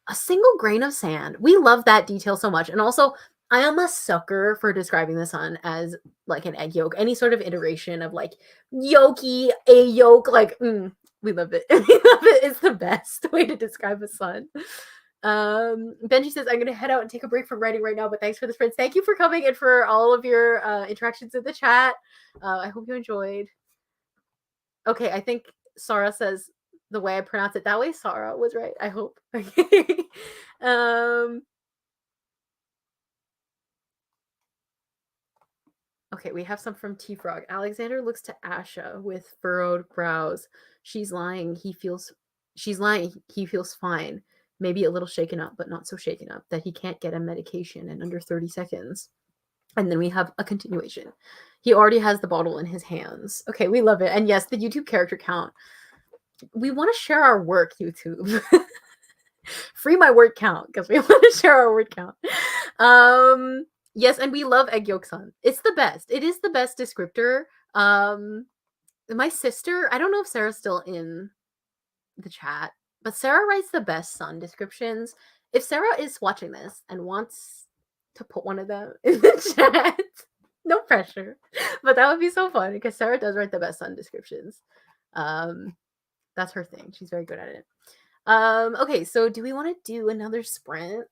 A single grain of sand. We love that detail so much. And also, I am a sucker for describing the sun as like an egg yolk. Any sort of iteration of like yolky, a yolk, like we love it. We love it. It's the best way to describe a sun. Benji says, I'm gonna head out and take a break from writing right now, but thanks for the spreads. Thank you for coming and for all of your interactions in the chat. I hope you enjoyed. Okay, I think Sarah says the way I pronounce it that way. Sarah was right. I hope. Okay. Okay, we have some from T-Frog. Alexander looks to Asha with furrowed brows. She's lying. She's lying. He feels fine. Maybe a little shaken up, but not so shaken up that he can't get a medication in under 30 seconds. And then we have a continuation. He already has the bottle in his hands. Okay, we love it. And yes, the YouTube character count. We want to share our work, YouTube. Free my word count because we want to share our word count. Yes, and we love egg yolk sun. It's the best. It is the best descriptor. My sister, I don't know if Sarah's still in the chat, but Sarah writes the best sun descriptions. If Sarah is watching this and wants to put one of them in the chat, no pressure, but that would be so fun because Sarah does write the best sun descriptions. That's her thing. She's very good at it. Okay, so do we want to do another sprint?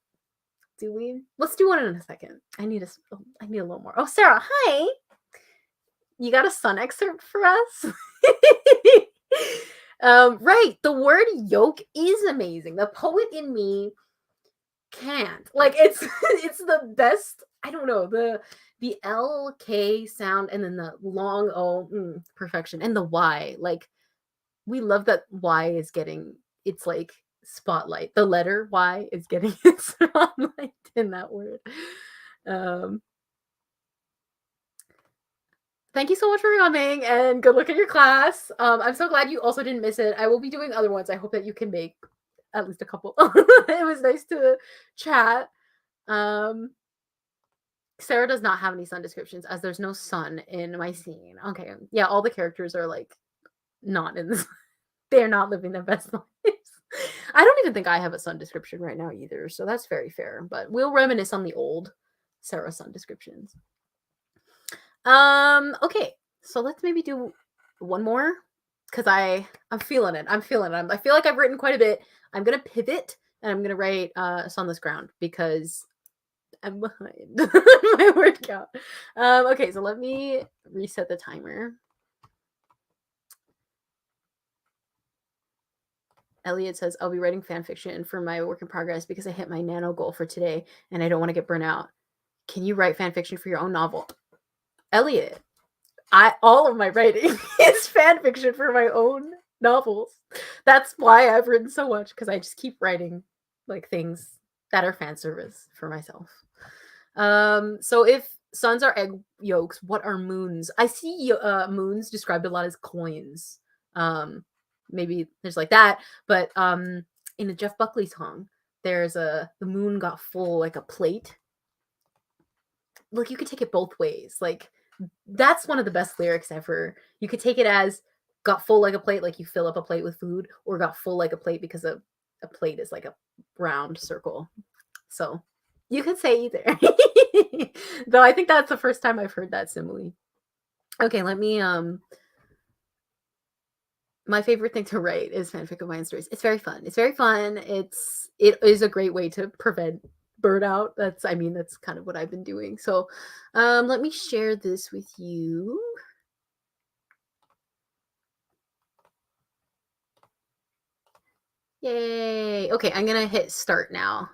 Do we? Let's do one in a second. I need a little more. Oh, Sarah, hi. You got a sun excerpt for us? Right. The word yolk is amazing. The poet in me can't. Like it's it's the best. I don't know. The LK sound and then the long O perfection and the Y. Like we love that Y is getting it's like spotlight. The letter Y is getting its spotlight in that word. Thank you so much for coming and good luck in your class. I'm so glad you also didn't miss it. I will be doing other ones. I hope that you can make at least a couple. It was nice to chat. Sarah does not have any sun descriptions as there's no sun in my scene. Okay. Yeah, all the characters are like not in this. They're not living their best lives. I don't even think I have a sun description right now either, so that's very fair. But we'll reminisce on the old Sarah sun descriptions. Okay, so let's maybe do one more because I'm feeling it. I feel like I've written quite a bit. I'm gonna pivot and I'm gonna write Sunless Ground because I'm behind my word count. Okay, so let me reset the timer. Elliot says, I'll be writing fan fiction for my work in progress because I hit my nano goal for today and I don't want to get burnt out. Can you write fan fiction for your own novel? Elliot, all of my writing is fan fiction for my own novels. That's why I've written so much because I just keep writing like things that are fan service for myself. So if suns are egg yolks, what are moons? I see moons described a lot as coins. Maybe there's like that, but in a Jeff Buckley song, there's the moon got full like a plate. Like you could take it both ways. Like that's one of the best lyrics ever. You could take it as got full like a plate, like you fill up a plate with food, or got full like a plate because a plate is like a round circle. So you could say either. Though I think that's the first time I've heard that simile. Okay, let me my favorite thing to write is fanfic of my own stories. It's very fun. It is a great way to prevent burnout. That's kind of what I've been doing. So let me share this with you. Yay. Okay, I'm gonna hit start now.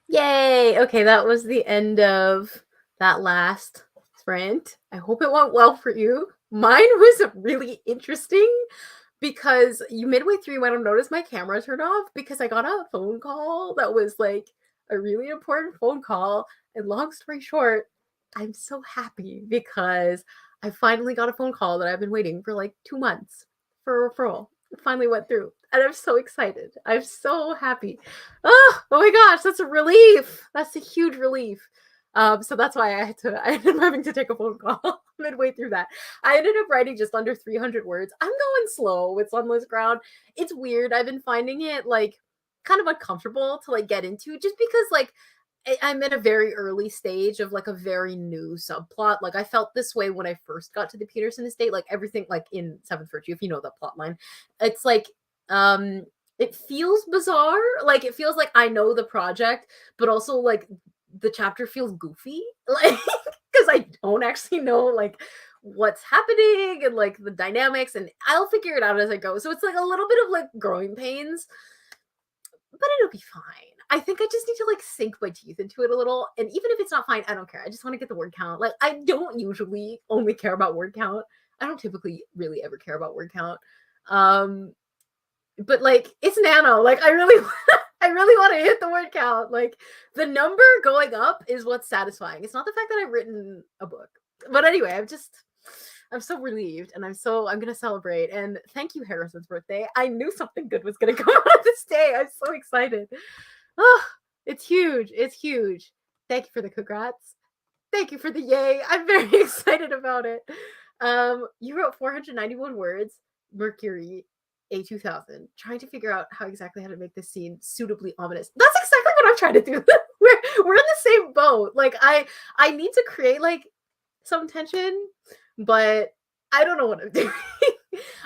Yay! Okay, that was the end of that last sprint. I hope it went well for you. Mine was really interesting because you midway through you might have noticed my camera turned off because I got a phone call that was like a really important phone call. And long story short, I'm so happy because I finally got a phone call that I've been waiting for like 2 months for a referral. It finally went through. And I'm so excited. I'm so happy. Oh my gosh, that's a relief. That's a huge relief. So that's why I ended up having to take a phone call midway through that. I ended up writing just under 300 words. I'm going slow with Sunless Ground. It's weird. I've been finding it like kind of uncomfortable to like get into just because like I'm in a very early stage of like a very new subplot. Like I felt this way when I first got to the Peterson estate, like everything like in Seventh Virtue, if you know the plot line, it's like um it feels bizarre. Like it feels like I know the project, but also like the chapter feels goofy. Like because I don't actually know like what's happening and like the dynamics, and I'll figure it out as I go. So it's like a little bit of like growing pains, but it'll be fine. I think I just need to like sink my teeth into it a little. And even if it's not fine, I don't care. I just want to get the word count. Like I don't usually only care about word count. I don't typically really ever care about word count. Um, but like it's nano. Like I really I really want to hit the word count. Like the number going up is what's satisfying. It's not the fact that I've written a book. But anyway, I'm so relieved and I'm gonna celebrate. And thank you, Harrison's birthday. I knew something good was gonna come out of this day. I'm so excited. Oh, it's huge. It's huge. Thank you for the congrats. Thank you for the yay. I'm very excited about it. You wrote 491 words, Mercury A2000, trying to figure out how exactly how to make this scene suitably ominous. That's exactly what I'm trying to do. we're in the same boat. Like I need to create like some tension, but I don't know what I'm doing.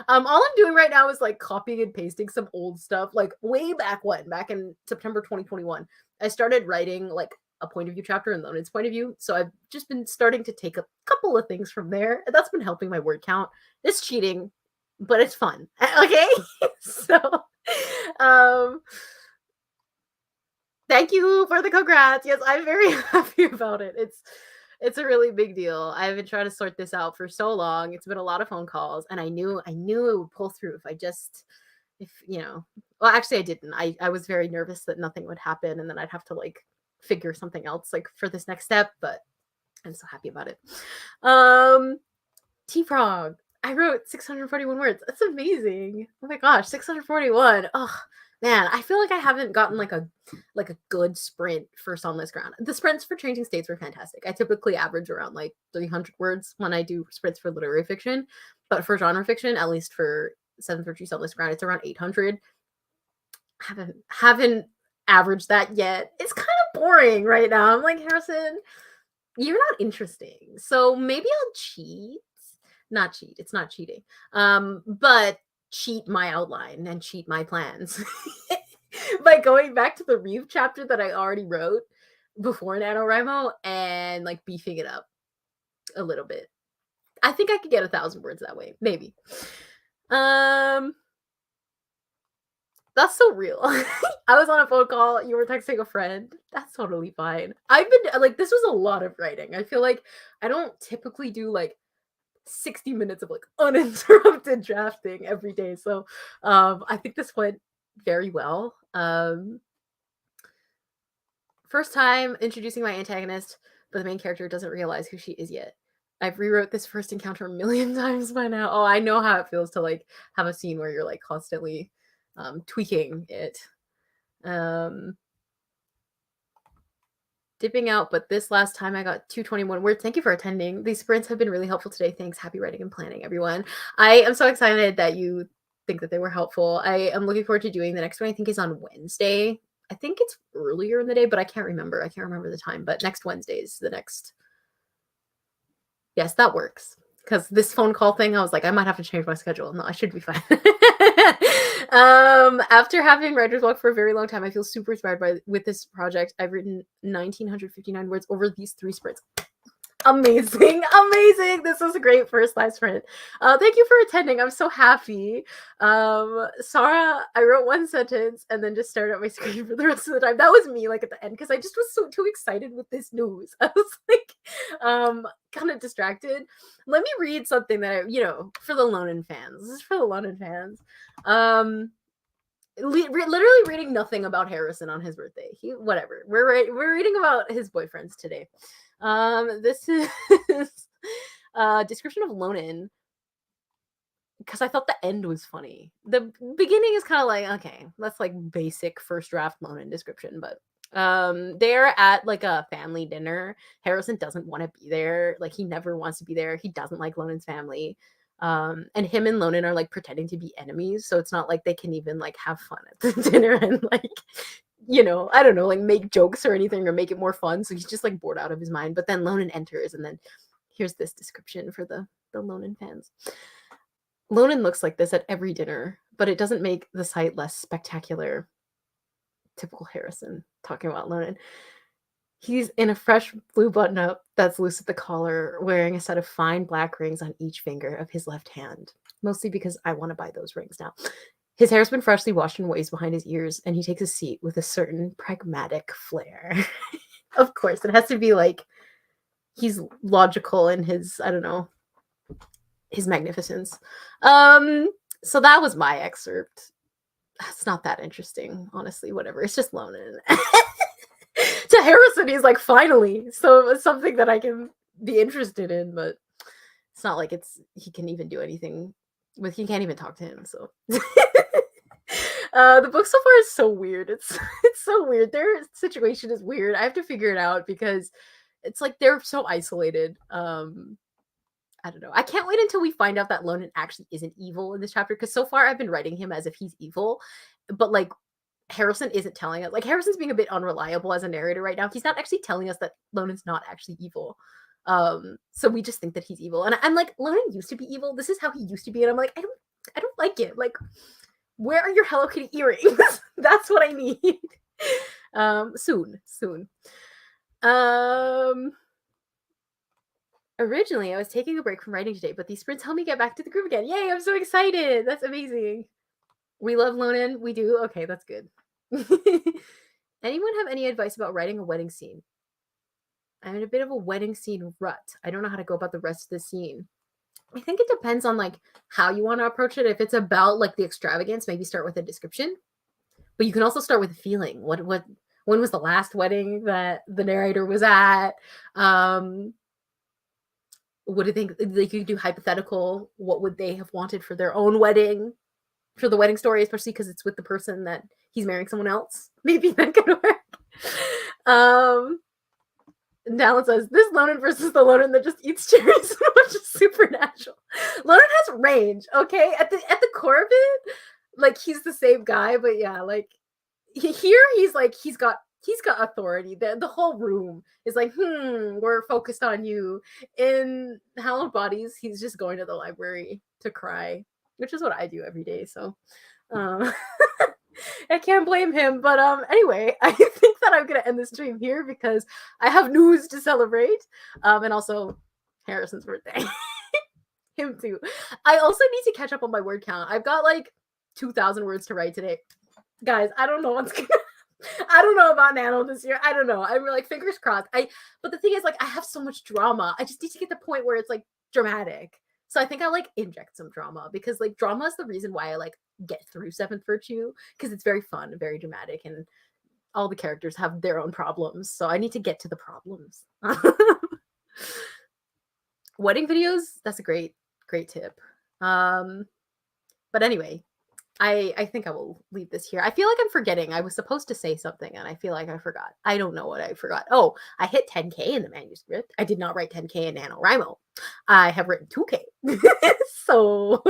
All I'm doing right now is like copying and pasting some old stuff, like way back when, back in September 2021. I started writing like a point of view chapter and Leonard's point of view. So I've just been starting to take a couple of things from there. And that's been helping my word count. It's cheating, but it's fun. Okay. So um thank you for the congrats. Yes, I'm very happy about it. It's a really big deal. I've been trying to sort this out for so long. It's been a lot of phone calls, and I knew it would pull through if I just if you know. Well, actually, I didn't. I was very nervous that nothing would happen, and then I'd have to like figure something else like for this next step. But I'm so happy about it. T-Frog. I wrote 641 words. That's amazing. Oh my gosh, 641. Oh man, I feel like I haven't gotten like a good sprint for Sunless Ground. The sprints for Changing States were fantastic. I typically average around like 300 words when I do sprints for literary fiction, but for genre fiction, at least for Seventh Virtue Sunless Ground, it's around 800. Haven't averaged that yet. It's kind of boring right now. I'm like, Harrison, you're not interesting. So maybe I'll cheat. Not cheat. It's not cheating. But cheat my outline and cheat my plans by going back to the Reeve chapter that I already wrote before NaNoWriMo and like beefing it up a little bit. I think I could get 1,000 words that way. Maybe. That's so real. I was on a phone call, you were texting a friend. That's totally fine. I've been like, this was a lot of writing. I feel like I don't typically do like 60 minutes of like uninterrupted drafting every day. So I think this went very well. First time introducing my antagonist, but the main character doesn't realize who she is yet. I've rewrote this first encounter a million times by now. Oh, I know how it feels to like have a scene where you're like constantly tweaking it. Dipping out, but this last time I got 221 words. Thank you for attending. These sprints have been really helpful today. Thanks. Happy writing and planning, everyone. I am so excited that you think that they were helpful. I am looking forward to doing the next one. I think is on Wednesday. I think it's earlier in the day, but I can't remember. I can't remember the time, but next Wednesday is the next. Yes, that works. Because this phone call thing, I was like, I might have to change my schedule. No, I should be fine. After having writer's block for a very long time, I feel super inspired with this project. I've written 1,959 words over these 3 sprints. Amazing, amazing. This was a great first live sprint. Thank you for attending. I'm so happy. Sarah, I wrote one sentence and then just stared at my screen for the rest of the time. That was me, like at the end, because I just was so too excited with this news. I was like, kind of distracted. Let me read something that for the Lonan fans. This is for the Lonan fans. Literally reading nothing about Harrison on his birthday. Whatever. We're reading about his boyfriends today. This is a description of Lonan, because I thought the end was funny. The beginning is kind of like, okay, that's like basic first draft Lonan description, but they're at like a family dinner. Harrison doesn't want to be there. Like, he never wants to be there. He doesn't like Lonan's family. And him and Lonan are like pretending to be enemies, so it's not like they can even like have fun at the dinner and like, I don't know, like make jokes or anything or make it more fun. So he's just like bored out of his mind. But then Lonan enters, and then here's this description for the Lonan fans. Lonan looks like this at every dinner, but it doesn't make the sight less spectacular. Typical Harrison talking about Lonan. He's in a fresh blue button-up that's loose at the collar, wearing a set of fine black rings on each finger of his left hand, mostly because I want to buy those rings now. His hair's been freshly washed and waves behind his ears, and he takes a seat with a certain pragmatic flair. Of course, it has to be like he's logical in his, I don't know, his magnificence. So that was my excerpt. It's not that interesting, honestly. Whatever. It's just Lonan. To Harrison, he's like, finally. So it's something that I can be interested in, but it's not like he can even do anything with. He can't even talk to him. So the book so far is so weird. It's so weird. Their situation is weird. I have to figure it out because it's like they're so isolated. I don't know. I can't wait until we find out that Lonan actually isn't evil in this chapter, because so far I've been writing him as if he's evil, but like Harrison isn't telling us. Like, Harrison's being a bit unreliable as a narrator right now. He's not actually telling us that Lonan's not actually evil. So we just think that he's evil. And I'm like, Lonan used to be evil. This is how he used to be. And I'm like, I don't like it. Like, where are your Hello Kitty earrings? That's what I need. Soon. Originally, I was taking a break from writing today, but these sprints help me get back to the groove again. Yay, I'm so excited. That's amazing. We love Lonan. We do. Okay, that's good. Anyone have any advice about writing a wedding scene? I'm in a bit of a wedding scene rut. I don't know how to go about the rest of the scene. I think it depends on like how you want to approach it. If it's about like the extravagance, maybe start with a description. But you can also start with a feeling. When was the last wedding that the narrator was at? What do you think? Like, you could do hypothetical. What would they have wanted for their own wedding? For the wedding story, especially because it's with the person that he's marrying someone else. Maybe that could work. Dallin says, this Lonan versus the Lonan that just eats cherries and watches Supernatural. Lonan has range, okay? At the core of it, like, he's the same guy, but yeah, like, here he's like, he's got authority. The whole room is like, we're focused on you. In Hallowed Bodies, he's just going to the library to cry, which is what I do every day. So I can't blame him. But anyway, I think that I'm gonna end the stream here because I have news to celebrate. And also Harrison's birthday. Him too. I also need to catch up on my word count. I've got like 2,000 words to write today. Guys, I don't know what's gonna I don't know about Nano this year. I don't know. I'm like, fingers crossed. But the thing is, like, I have so much drama. I just need to get the point where it's like dramatic. So I think I like inject some drama, because like drama is the reason why I like get through Seventh Virtue, because it's very fun and very dramatic, and all the characters have their own problems. So I need to get to the problems. Wedding videos, that's a great tip. But anyway, I think I will leave this here. I feel like I'm forgetting. I was supposed to say something and I feel like I forgot. I don't know what I forgot. Oh, I hit 10K in the manuscript. I did not write 10K in NaNoWriMo. I have written 2K. So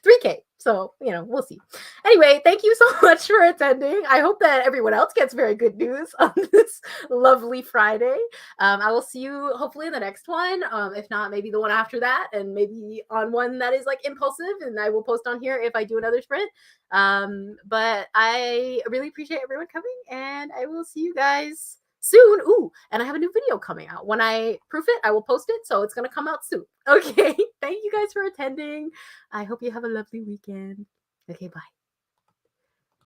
3K. So, we'll see. Anyway, thank you so much for attending. I hope that everyone else gets very good news on this lovely Friday. I will see you hopefully in the next one. If not, maybe the one after that, and maybe on one that is like impulsive, and I will post on here if I do another sprint. But I really appreciate everyone coming, and I will see you guys soon. Ooh, and I have a new video coming out. When I proof it, I will post it. So it's going to come out soon. Okay. Thank you guys for attending. I hope you have a lovely weekend. Okay, bye.